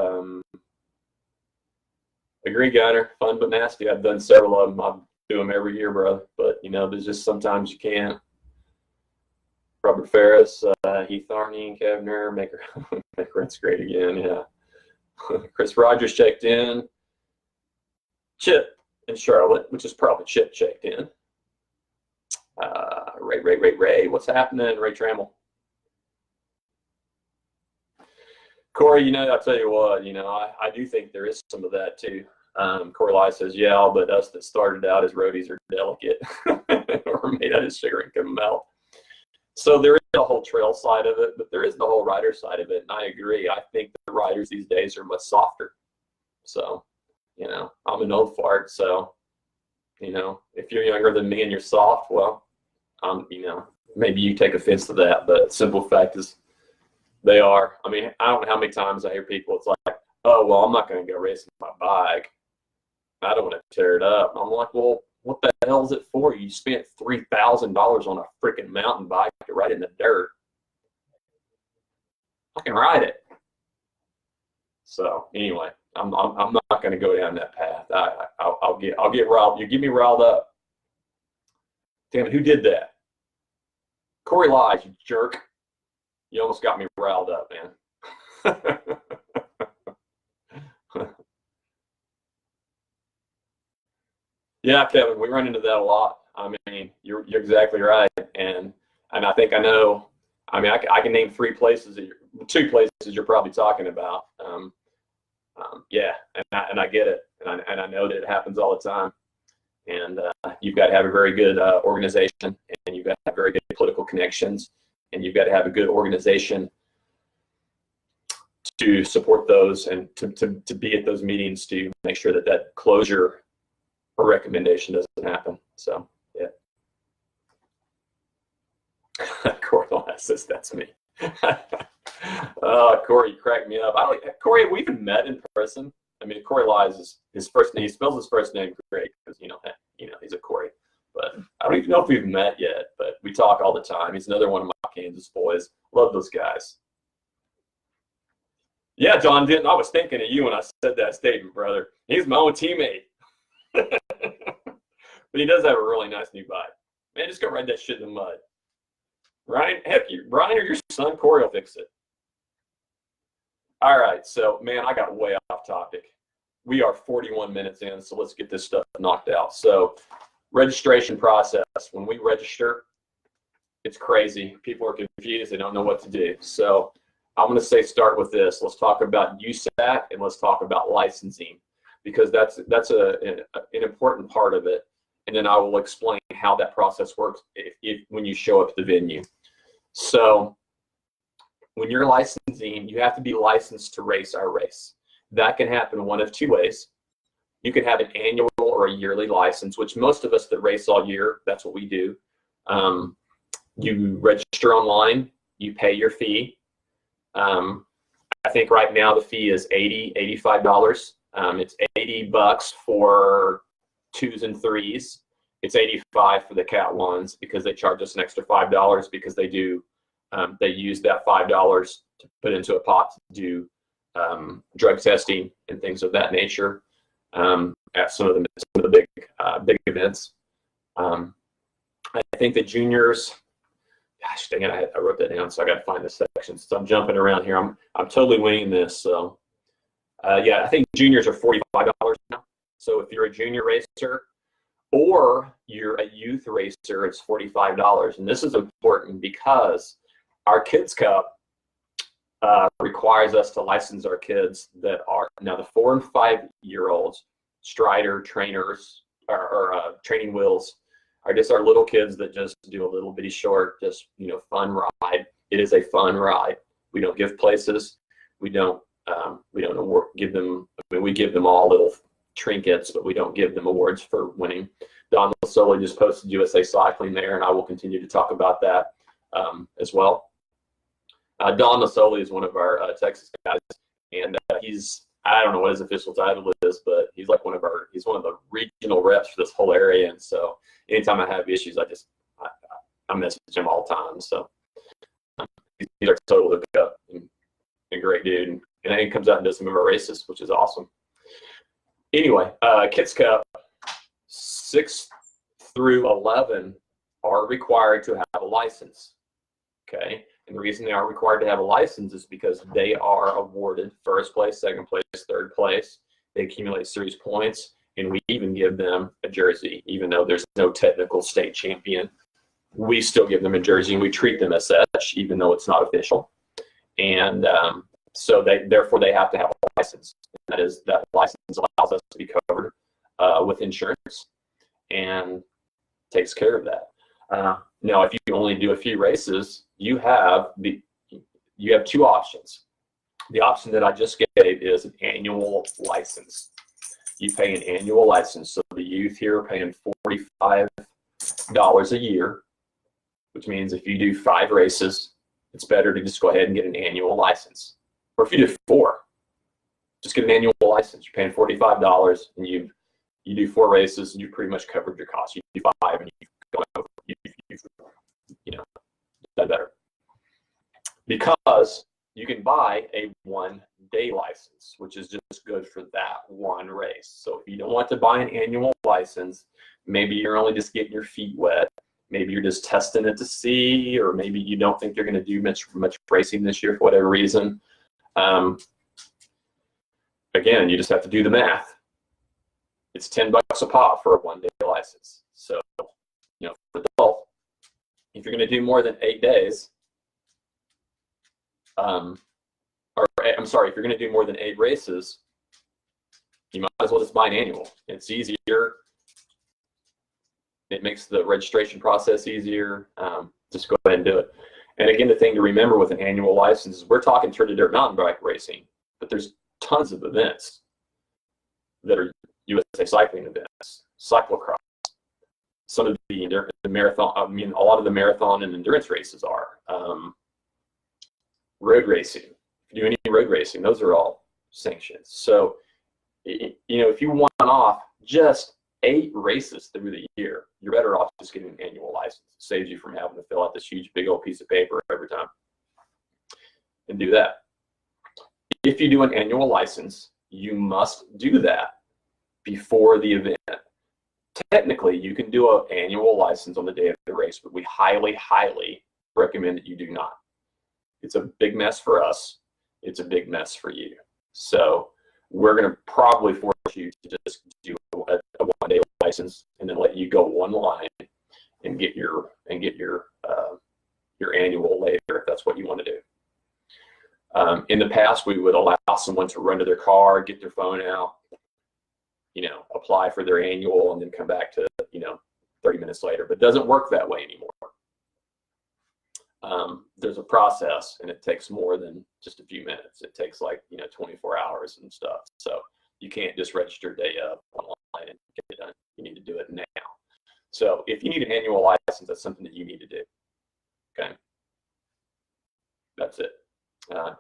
Agree, Gunner. Fun but nasty. I've done several of them. I do them every year, bro. But you know, there's just sometimes you can't. Robert Ferris, Heath Arney, Kevner, make Rents great again. Yeah. Chris Rogers checked in. Chip in Charlotte, which is probably Chip checked in. Ray, what's happening? Ray Trammell. Corey, you know, I'll tell you what, you know, I do think there is some of that too. Corey Lai says, yeah, but us that started out as roadies are delicate or made out of sugar and caramel. So there is the whole trail side of it, but there is the whole rider side of it. And I agree. I think the riders these days are much softer. So, you know, I'm an old fart. So, you know, if you're younger than me and you're soft, well, you know, maybe you take offense to that. But the simple fact is they are. I mean, I don't know how many times I hear people, it's like, oh, well, I'm not going to go racing my bike. I don't want to tear it up. I'm like, well, what the hell is it for? You spent $3,000 on a freaking mountain bike to ride in the dirt. I can ride it. So anyway, I'm not going to go down that path. I'll get riled. You get me riled up. Damn it, who did that? Corey Lies, you jerk. You almost got me riled up, man. Yeah, Kevin, we run into that a lot. I mean, you're exactly right, and I think I know. I mean, I can name two places you're probably talking about. Yeah, and I get it, and I know that it happens all the time. And you've got to have a very good organization, and you've got to have very good political connections, and you've got to have a good organization to support those and to be at those meetings to make sure that that closure or recommendation doesn't happen. So, yeah. Corey says that's me. Corey, you cracked me up. Corey, have we even met in person? I mean, Corey lies is his first name. He spells his first name great because he's a Corey. But I don't even know if we've met yet. But we talk all the time. He's another one of my Kansas boys. Love those guys. Yeah, John didn't. I was thinking of you when I said that statement, brother. He's my own teammate. But he does have a really nice new bike. Man, just go ride that shit in the mud. Ryan, heck, Brian or your son Corey will fix it. All right, so man, I got way off topic. We are 41 minutes in, so let's get this stuff knocked out. So, registration process. When we register, it's crazy. People are confused. They don't know what to do. So, I'm going to say start with this. Let's talk about USAC and let's talk about licensing because that's an important part of it. And then I will explain how that process works when you show up at the venue. So when you're licensing, you have to be licensed to race our race. That can happen one of two ways. You can have an annual or a yearly license, which most of us that race all year, that's what we do. You register online, you pay your fee. I think right now the fee is $85. It's $80 for 2s and 3s. It's $85 for the Cat 1s because they charge us an extra $5 because they use that $5 to put into a pot to do drug testing and things of that nature at some of the big events. I think the juniors. Gosh dang it! I wrote that down, so I got to find the section. So I'm jumping around here. I'm totally winging this. So yeah, I think juniors are $45 now. So if you're a junior racer or you're a youth racer, it's $45. And this is important because our Kids Cup requires us to license our kids that are now the 4 and 5-year-olds, Strider trainers or training wheels are just our little kids that just do a little bitty short, just fun ride. It is a fun ride. We don't give places. We don't give them. I mean, we give them all little trinkets, but we don't give them awards for winning. Don Lasoli just posted USA Cycling there, and I will continue to talk about that as well. Don Lasoli is one of our Texas guys, and I don't know what his official title is, but he's like one of the regional reps for this whole area. And so anytime I have issues, I message him all the time. So he's our total hookup and a great dude. And then he comes out and does some of our races, which is awesome. Anyway, Kids Cup 6 through 11 are required to have a license. Okay. And the reason they are required to have a license is because they are awarded first place, second place, third place. They accumulate series points, and we even give them a jersey, even though there's no technical state champion. We still give them a jersey, and we treat them as such, even though it's not official. And so therefore they have to have a license. That license allows us to be covered with insurance and takes care of that. Now, if you only do a few races, you have two options. The option that I just gave is an annual license. You pay an annual license. So the youth here are paying $45 a year, which means if you do 5 races, it's better to just go ahead and get an annual license. Or if you do 4, just get an annual license. You're paying $45, and you do 4 races, and you've pretty much covered your costs. You do 5, and you've done better. Because you can buy a 1-day license, which is just good for that one race. So if you don't want to buy an annual license, maybe you're only just getting your feet wet. Maybe you're just testing it to see, or maybe you don't think you're going to do much racing this year for whatever reason. Again, you just have to do the math. it's $10 a pop for a 1-day license. So, for adult, if you're going to do more than 8 days, or I'm sorry, if you're going to do more than 8 races, you might as well just buy an annual. It's easier. It makes the registration process easier. Just go ahead and do it. And again, the thing to remember with an annual license is we're talking turn to dirt mountain bike racing, but there's tons of events that are USA cycling events, cyclocross. Some of the marathon, a lot of the marathon and endurance races are. Road racing, if you do any road racing, those are all sanctioned. So, if you want off just 8 races through the year, you're better off just getting an annual license. It saves you from having to fill out this huge big old piece of paper every time. And do that. If you do an annual license, you must do that before the event. Technically, you can do an annual license on the day of the race, but we highly, highly recommend that you do not. It's a big mess for us. It's a big mess for you. So we're going to probably force you to just do a 1-day license and then let you go online and get your annual later if that's what you want to do. In the past, we would allow someone to run to their car, get their phone out, apply for their annual, and then come back to 30 minutes later. But it doesn't work that way anymore. There's a process, and it takes more than just a few minutes. It takes 24 hours and stuff. So you can't just register day of online and get it done. You need to do it now. So if you need an annual license, that's something that you need to do. Okay, that's it.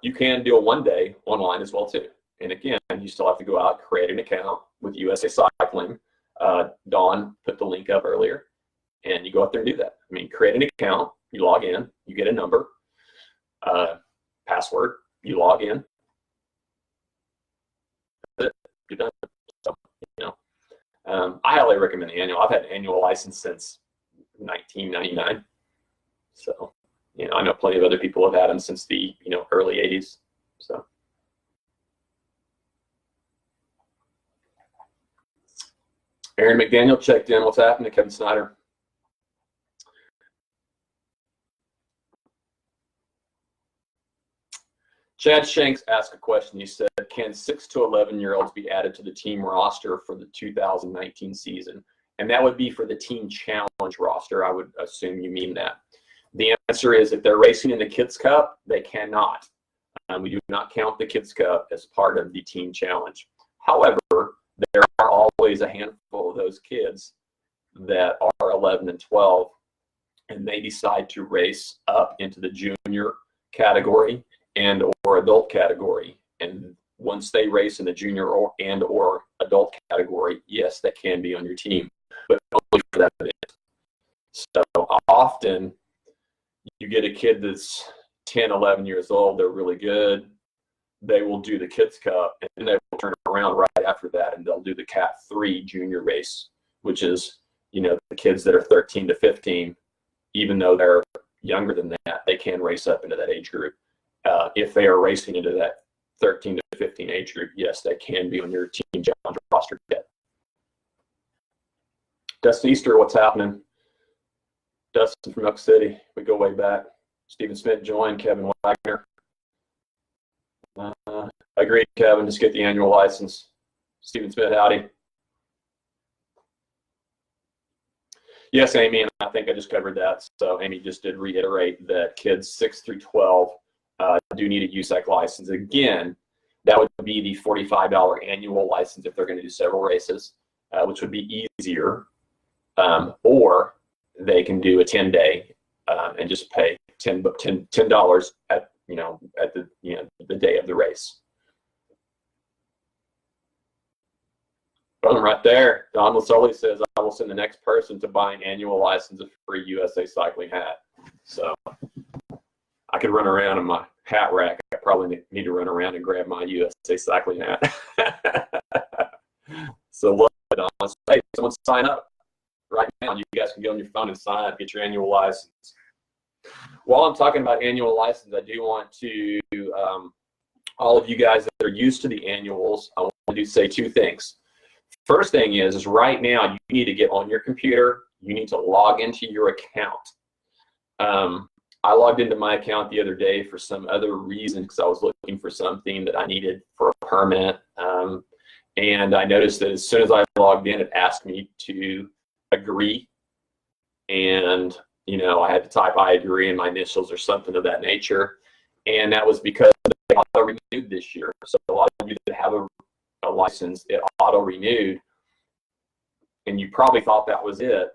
You can do a 1-day online as well too. And again, you still have to go out, create an account with USA Cycling. Dawn put the link up earlier, and you go out there and do that. Create an account. You log in, you get a number, password, you log in. That's it. You're done. So, I highly recommend the annual. I've had an annual license since 1999. So, I know plenty of other people have had them since the, early 80s. So. Aaron McDaniel checked in. What's happening to Kevin Snyder? Chad Shanks asked a question. He said, can 6 to 11-year-olds be added to the team roster for the 2019 season? And that would be for the Team Challenge roster. I would assume you mean that. The answer is if they're racing in the Kids Cup, they cannot. We do not count the Kids Cup as part of the Team Challenge. However, there are always a handful of those kids that are 11 and 12, and they decide to race up into the junior category and or adult category. And once they race in the junior or adult category, yes, that can be on your team, but only for that event. So often you get a kid that's 10, 11 years old, they're really good. They will do the Kids Cup, and then they will turn around right after that, and they'll do the Cat 3 junior race, which is, the kids that are 13 to 15, even though they're younger than that, they can race up into that age group. If they are racing into that 13 to 15 age group, yes, they can be on your Team Challenge roster yet. Dustin Easter, what's happening? Dustin from Oak City. We go way back. Stephen Smith joined. Kevin Wagner. Agreed, Kevin. Just get the annual license. Stephen Smith, howdy. Yes, Amy, and I think I just covered that. So Amy just did reiterate that kids 6 through 12 do need a USAC license. Again, that would be the $45 annual license if they're going to do several races, which would be easier. Or they can do a 10-day and just pay $10 at the day of the race. Boom, right there. Don Lasoli says, I will send the next person to buy an annual license a free USA Cycling hat. So I could run around in my hat rack. I probably need to run around and grab my USA Cycling hat. So look, Don, hey, someone sign up right now. You guys can get on your phone and sign up, get your annual license. While I'm talking about annual license, I do want to, all of you guys that are used to the annuals, I want to say 2 things. First thing is right now you need to get on your computer. You need to log into your account. I logged into my account the other day for some other reason because I was looking for something that I needed for a permit. And I noticed that as soon as I logged in, it asked me to agree. And, you know, I had to type I agree in my initials or something of that nature. And that was because they auto-renewed this year. So a lot of you that have a license, it auto-renewed. And you probably thought that was it.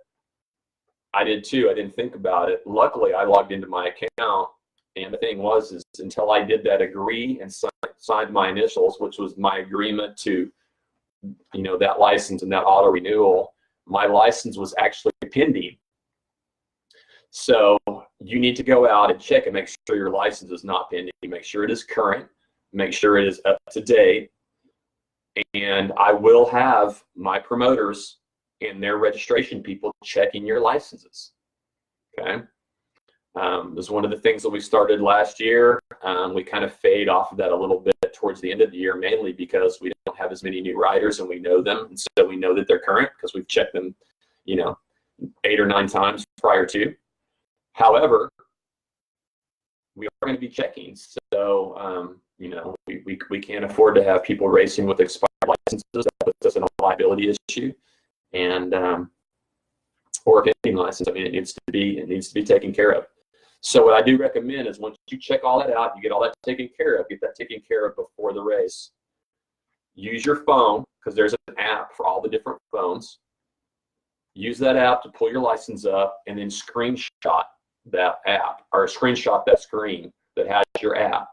I did too. I didn't think about it. Luckily, I logged into my account, and the thing was, is until I did that agree and signed my initials, which was my agreement to, you know, that license and that auto renewal, my license was actually pending. So you need to go out and check and make sure your license is not pending. Make sure it is current. Make sure it is up to date. And I will have my promoters and their registration people checking your licenses. Okay. This is one of the things that we started last year. We kind of fade off of that a little bit towards the end of the year, mainly because we don't have as many new riders and we know them. And so we know that they're current because we've checked them, you know, 8 or 9 times prior to. However, we are going to be checking. So, you know, we can't afford to have people racing with expired licenses. That puts us in a liability issue. And or a pending license. I mean, it needs to be taken care of. So what I do recommend is once you check all that out, you get all that taken care of, get that taken care of before the race. Use your phone, because there's an app for all the different phones. Use that app to pull your license up and then screenshot that app, or screenshot that screen that has your app.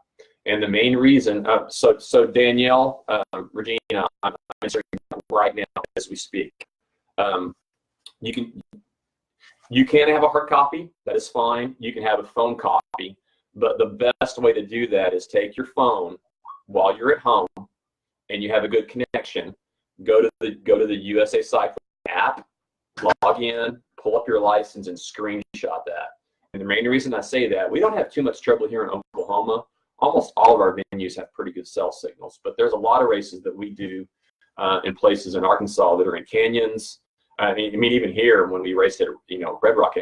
And the main reason, so Danielle, Regina, I'm answering right now as we speak. You can have a hard copy, that is fine. You can have a phone copy, but the best way to do that is take your phone while you're at home and you have a good connection. Go to the USAC app, log in, pull up your license, and screenshot that. And the main reason I say that, we don't have too much trouble here in Oklahoma. Almost all of our venues have pretty good cell signals, but there's a lot of races that we do in places in Arkansas that are in canyons. I mean, even here when we raced at, you know, Red Rock,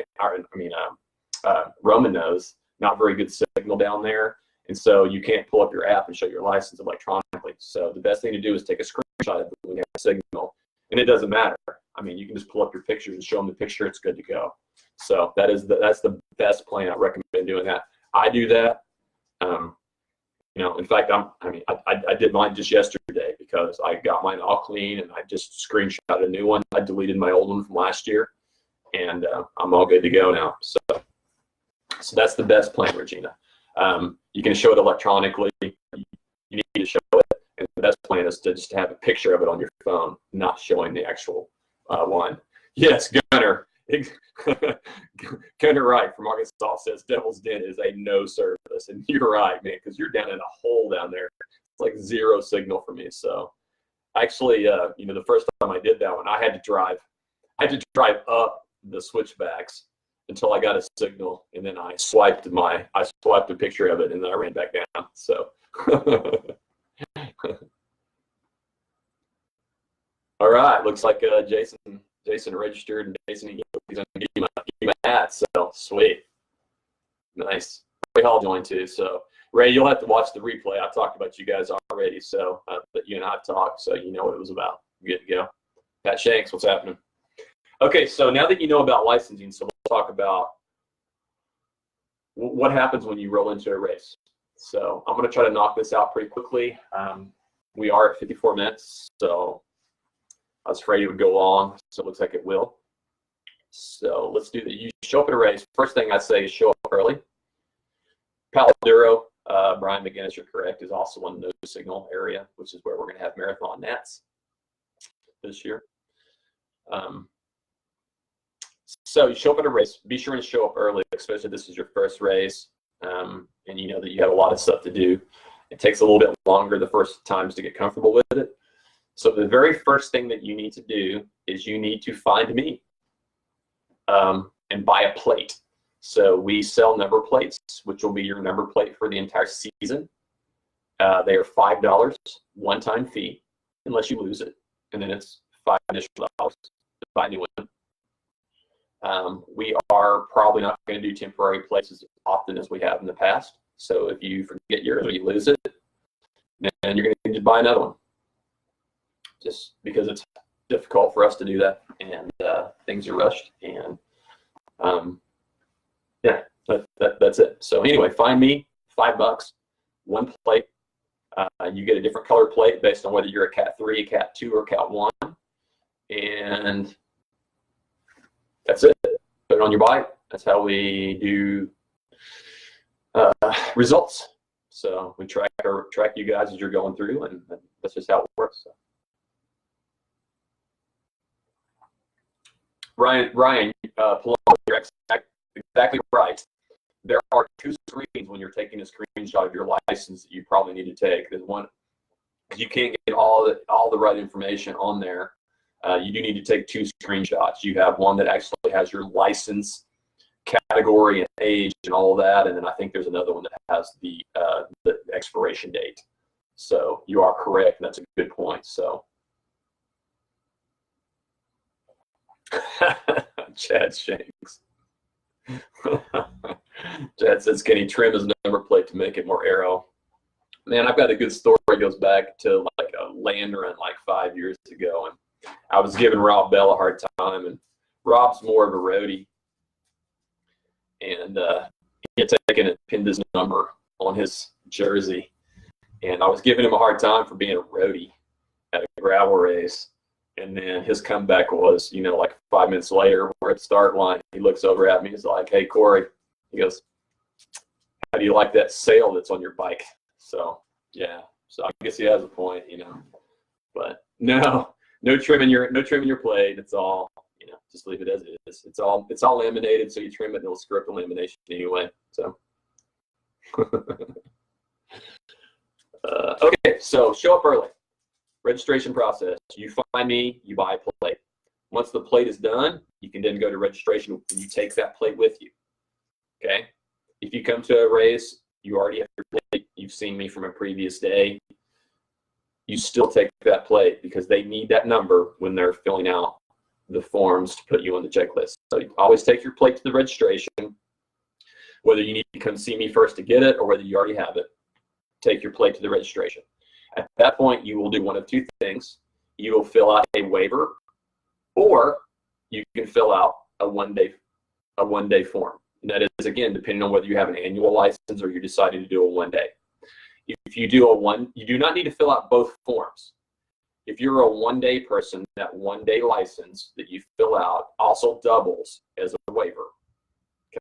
Roman Nose, not very good signal down there, and so you can't pull up your app and show your license electronically. So the best thing to do is take a screenshot of it when you have a signal, and it doesn't matter. I mean, you can just pull up your pictures and show them the picture. It's good to go. So that's the best plan. I recommend doing that. I do that. You know, in fact, I did mine just yesterday because I got mine all clean and I just screenshotted a new one. I deleted my old one from last year, and I'm all good to go now. So that's the best plan, Regina. You can show it electronically. You need to show it, and the best plan is to just have a picture of it on your phone, not showing the actual one. Yes, Gunner. Gunner Wright from Arkansas says Devil's Den is a no service, and you're right, man, because you're down in a hole down there. It's like zero signal for me. So actually, you know, the first time I did that one, I had to drive up the switchbacks until I got a signal, and then I swiped a picture of it, and then I ran back down. So all right, looks like Jason registered, and Jason, he's going to give you my hat, so sweet. Nice. Ray Hall joined too, so Ray, you'll have to watch the replay. I talked about you guys already, so but you and I have talked, so you know what it was about. Good to go. Pat Shanks, what's happening? Okay, so now that you know about licensing, so let's talk about what happens when you roll into a race. So I'm going to try to knock this out pretty quickly. We are at 54 minutes, so I was afraid it would go long, so it looks like it will. So let's do that. You show up at a race. First thing I say is show up early. Paladuro, Brian McGinnis, you're correct, is also on the no signal area, which is where we're going to have marathon nats this year. So you show up at a race. Be sure to show up early, especially if this is your first race, and you know that you have a lot of stuff to do. It takes a little bit longer the first times to get comfortable with it. So the very first thing that you need to do is you need to find me and buy a plate. So we sell number plates, which will be your number plate for the entire season. They are $5 one-time fee unless you lose it, and then it's $5 additional dollars to buy a new one. We are probably not going to do temporary plates as often as we have in the past. So if you forget yours or you lose it, then you're going to need to buy another one. Just because it's difficult for us to do that, and things are rushed, and yeah, that's it. So anyway, find me, $5, one plate. You get a different color plate based on whether you're a Cat 3, a Cat 2, or Cat 1, and that's it. Put it on your bike. That's how we do results. So we track you guys as you're going through, and that's just how it works. So. Ryan, Paloma, you're exactly right. There are 2 screens when you're taking a screenshot of your license that you probably need to take. There's one, because you can't get all the right information on there. You do need to take 2 screenshots. You have one that actually has your license category and age and all of that, and then I think there's another one that has the expiration date. So you are correct. That's a good point. So. Chad Shanks. Chad says, can he trim his number plate to make it more aero? Man, I've got a good story. It goes back to like a land run like 5 years ago, and I was giving Rob Bell a hard time, and Rob's more of a roadie, and he had taken and pinned his number on his jersey, and I was giving him a hard time for being a roadie at a gravel race. And then his comeback was, like 5 minutes later, we're at the start line. He looks over at me. He's like, hey, Corey. He goes, how do you like that sail that's on your bike? So, yeah. So I guess he has a point, But no trimming your plate. It's all, just leave it as it is. It's all laminated, so you trim it and it'll screw up the lamination anyway. So. Okay, so show up early. Registration process. You find me, you buy a plate. Once the plate is done, you can then go to registration and you take that plate with you. Okay? If you come to a race, you already have your plate, you've seen me from a previous day, you still take that plate because they need that number when they're filling out the forms to put you on the checklist. So you always take your plate to the registration, whether you need to come see me first to get it or whether you already have it. Take your plate to the registration. At that point, you will do one of 2 things. You will fill out a waiver, or you can fill out a one-day form. And that is, again, depending on whether you have an annual license or you're deciding to do a one-day. If you do you do not need to fill out both forms. If you're a one-day person, that one-day license that you fill out also doubles as a waiver.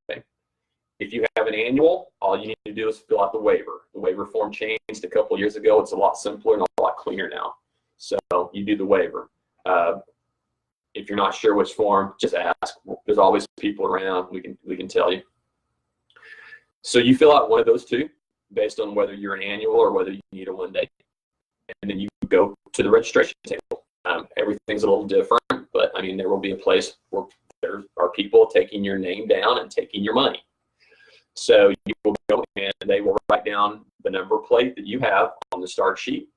Okay. If you have an annual, all you need to do is fill out the waiver. The waiver form changed a couple years ago. It's a lot simpler and a lot cleaner now. So you do the waiver. If you're not sure which form, just ask. There's always people around. We can tell you. So you fill out one of those 2 based on whether you're an annual or whether you need a one-day. And then you go to the registration table. Everything's a little different, but I mean, there will be a place where there are people taking your name down and taking your money. So you will go and they will write down the number plate that you have on the start sheet.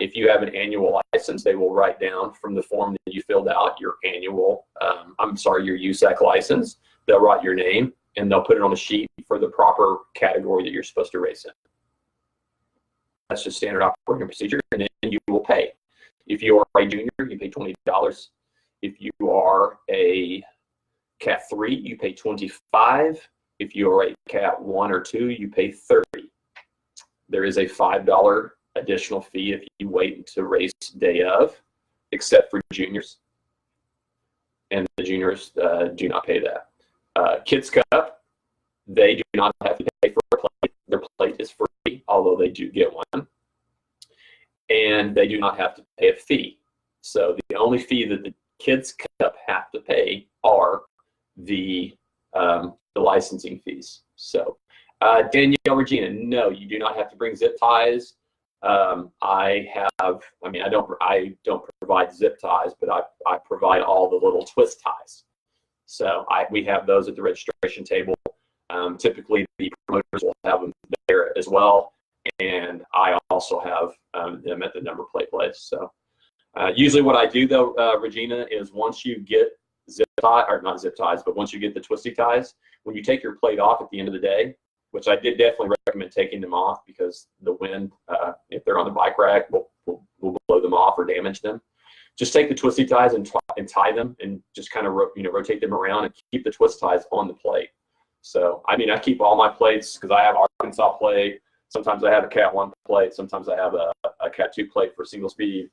If you have an annual license, they will write down from the form that you filled out your annual, your USAC license. They'll write your name and they'll put it on a sheet for the proper category that you're supposed to race in. That's just standard operating procedure, and then you will pay. If you are a junior, you pay $20. If you are a Cat 3, you pay $25. If you are a Cat 1 or 2, you pay $30. There is a $5 additional fee if you wait until race day of, except for juniors. And the juniors do not pay that. Kids Cup, they do not have to pay for a plate. Their plate is free, although they do get one. And they do not have to pay a fee. So the only fee that the Kids Cup have to pay are the licensing fees. So Danielle Regina, no, you do not have to bring zip ties. I don't provide zip ties, but I provide all the little twist ties. So we have those at the registration table. Typically the promoters will have them there as well. And I also have them at the number plate place. So Usually what I do though, Regina, is once you get zip tie, or not zip ties, but once you get the twisty ties, when you take your plate off at the end of the day, which I did definitely recommend taking them off because the wind, if they're on the bike rack, will blow them off or damage them. Just take the twisty ties and tie them, and just kind of rotate them around and keep the twist ties on the plate. So I mean, I keep all my plates because I have Arkansas plate. Sometimes I have a Cat 1 plate. Sometimes I have a Cat 2 plate for single speed.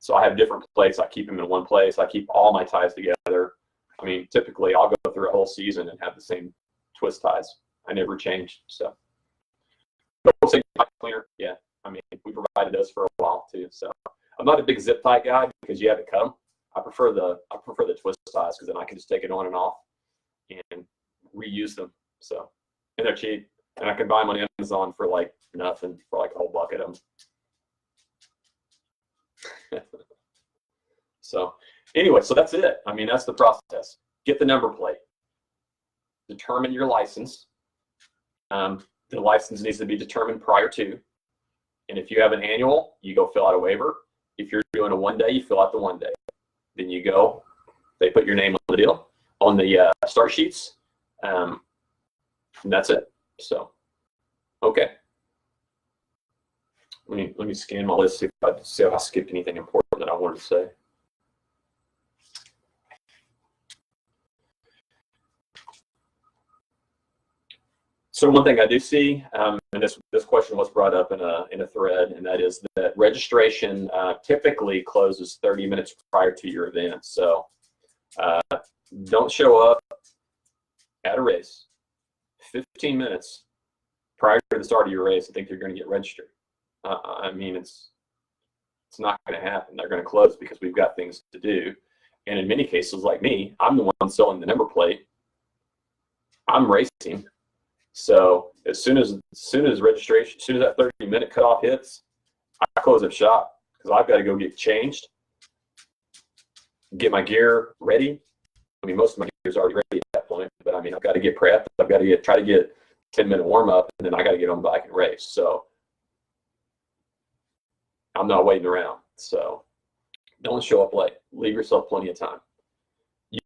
So I have different plates. I keep them in one place. I keep all my ties together. I mean, typically I'll go through a whole season and have the same twist ties. I never change. So, pipe cleaner, yeah. I mean, we provided those for a while too. So I'm not a big zip tie guy because you have to cut them. I prefer the twist ties because then I can just take it on and off and reuse them. So, and they're cheap, and I can buy them on Amazon for like nothing, for like a whole bucket of them. So anyway, so that's it. I mean, that's the process. Get the number plate. Determine your license. The license needs to be determined prior to. And if you have an annual, you go fill out a waiver. If you're doing a 1 day, you fill out the 1 day. Then you go, they put your name on the deal, on the start sheets. And that's it. So, okay. Let me scan my list, see if I skipped anything important that I wanted to say. So one thing I do see, and this question was brought up in a thread, and that is that registration typically closes 30 minutes prior to your event. So don't show up at a race 15 minutes prior to the start of your race and think you're going to get registered. I mean, it's not going to happen. They're going to close because we've got things to do. And in many cases, like me, I'm the one selling the number plate. I'm racing. So as soon as registration, as soon as that 30-minute cutoff hits, I close up shop because I've got to go get changed, get my gear ready. I mean, most of my gear is already ready at that point, but I mean, I've got to get prepped. I've got to try to get 10-minute warm up, and then I got to get on the bike and race. So I'm not waiting around. So don't show up late. Leave yourself plenty of time.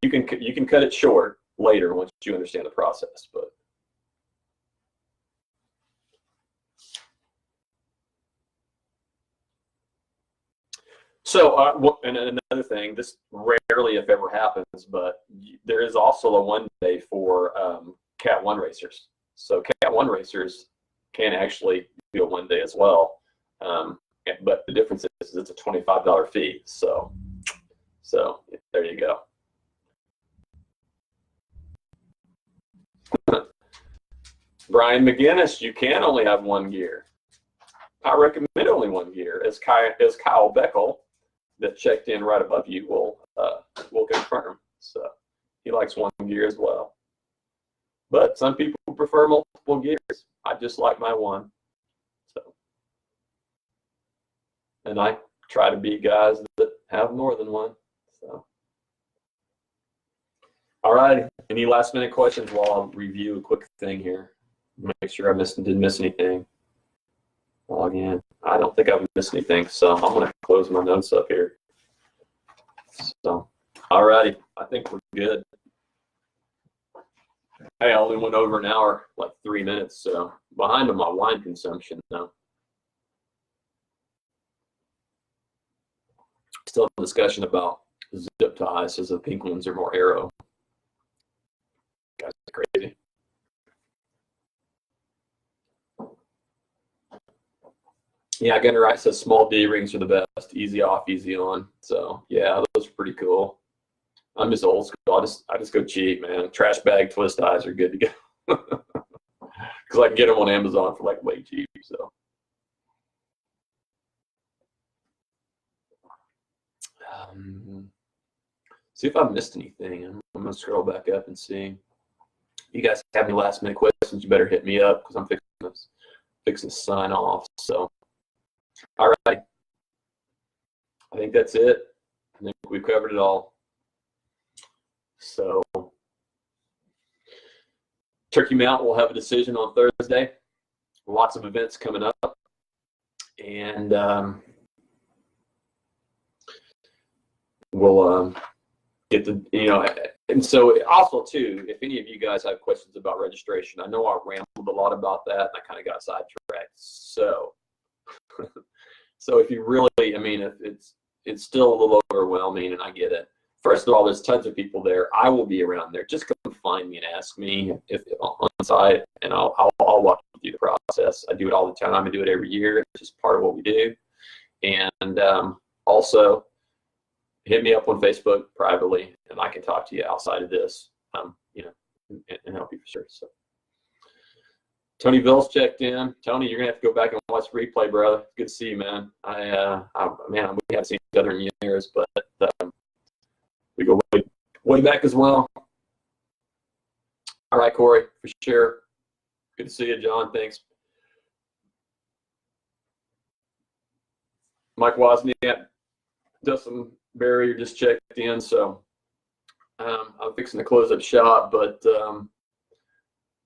You can cut it short later once you understand the process, but. So, and another thing, this rarely, if ever, happens, but there is also a 1 day for Cat 1 racers. So Cat 1 racers can actually do a 1 day as well. But the difference is it's a $25 fee. So there you go. Brian McGinnis, you can only have one gear. I recommend only one gear. As Kyle Beckel, that checked in right above you, will confirm. So he likes one gear as well. But some people prefer multiple gears. I just like my one. So, and I try to be guys that have more than one. So, all right. Any last minute questions while I'll review a quick thing here? Make sure I didn't miss anything. Log in. I don't think I've missed anything, so I'm going to close my notes up here. So, all righty. I think we're good. Hey, I only went over an hour, like 3 minutes, so behind on my wine consumption, though. Still a discussion about zip ties, says the pink ones are more arrow. Guys, crazy. Yeah, Gunner Wright says small D rings are the best. Easy off, easy on. So yeah, those are pretty cool. I'm just old school. I just go cheap, man. Trash bag twist ties are good to go. Because I can get them on Amazon for like way cheap. So see if I missed anything. I'm gonna scroll back up and see. If you guys have any last minute questions, you better hit me up because I'm fixing to sign off. So. All right. I think that's it. I think we've covered it all. So, Turkey Mount will have a decision on Thursday. Lots of events coming up. And we'll get the, you know, and so also too, if any of you guys have questions about registration, I know I rambled a lot about that and I kind of got sidetracked. So, so if you really, I mean, if it's still a little overwhelming, and I get it. First of all, there's tons of people there. I will be around there. Just come find me and ask me if on site, and I'll walk you through the process. I do it all the time. I do it every year. It's just part of what we do. And also, hit me up on Facebook privately, and I can talk to you outside of this, you know, and help you for sure. So, Tony Ville's checked in. Tony, you're gonna have to go back and watch the replay, brother. Good to see you, man. Man, we haven't seen each other in years, but we go way back as well. All right, Corey, for sure. Good to see you, John. Thanks. Mike Wozniak, Dustin Barry just checked in, so I'm fixing to close up shop, but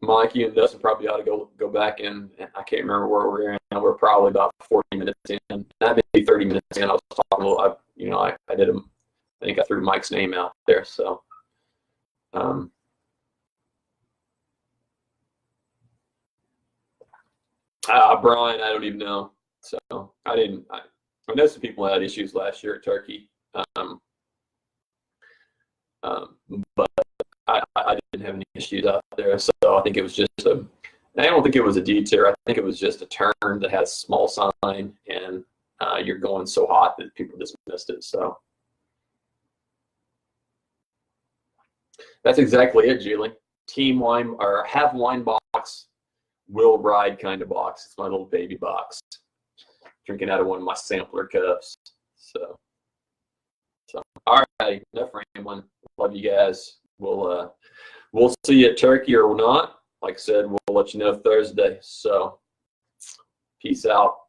Mike, you and Dustin probably ought to go back in. I can't remember where we're in. We're probably about 40 minutes in. That may be 30 minutes in. I was talking a little. I did I think I threw Mike's name out there. So, Brian, I don't even know. So I know some people had issues last year at Turkey, but I didn't have any issues out there. So I think it was just I don't think it was a detour. I think it was just a turn that had a small sign, and you're going so hot that people just missed it. So that's exactly it, Julie. Team wine, or have wine box, will ride kind of box. It's my little baby box. Drinking out of one of my sampler cups. So all right, enough rambling. Love you guys. We'll see you at Turkey or not. Like I said, we'll let you know Thursday. So peace out.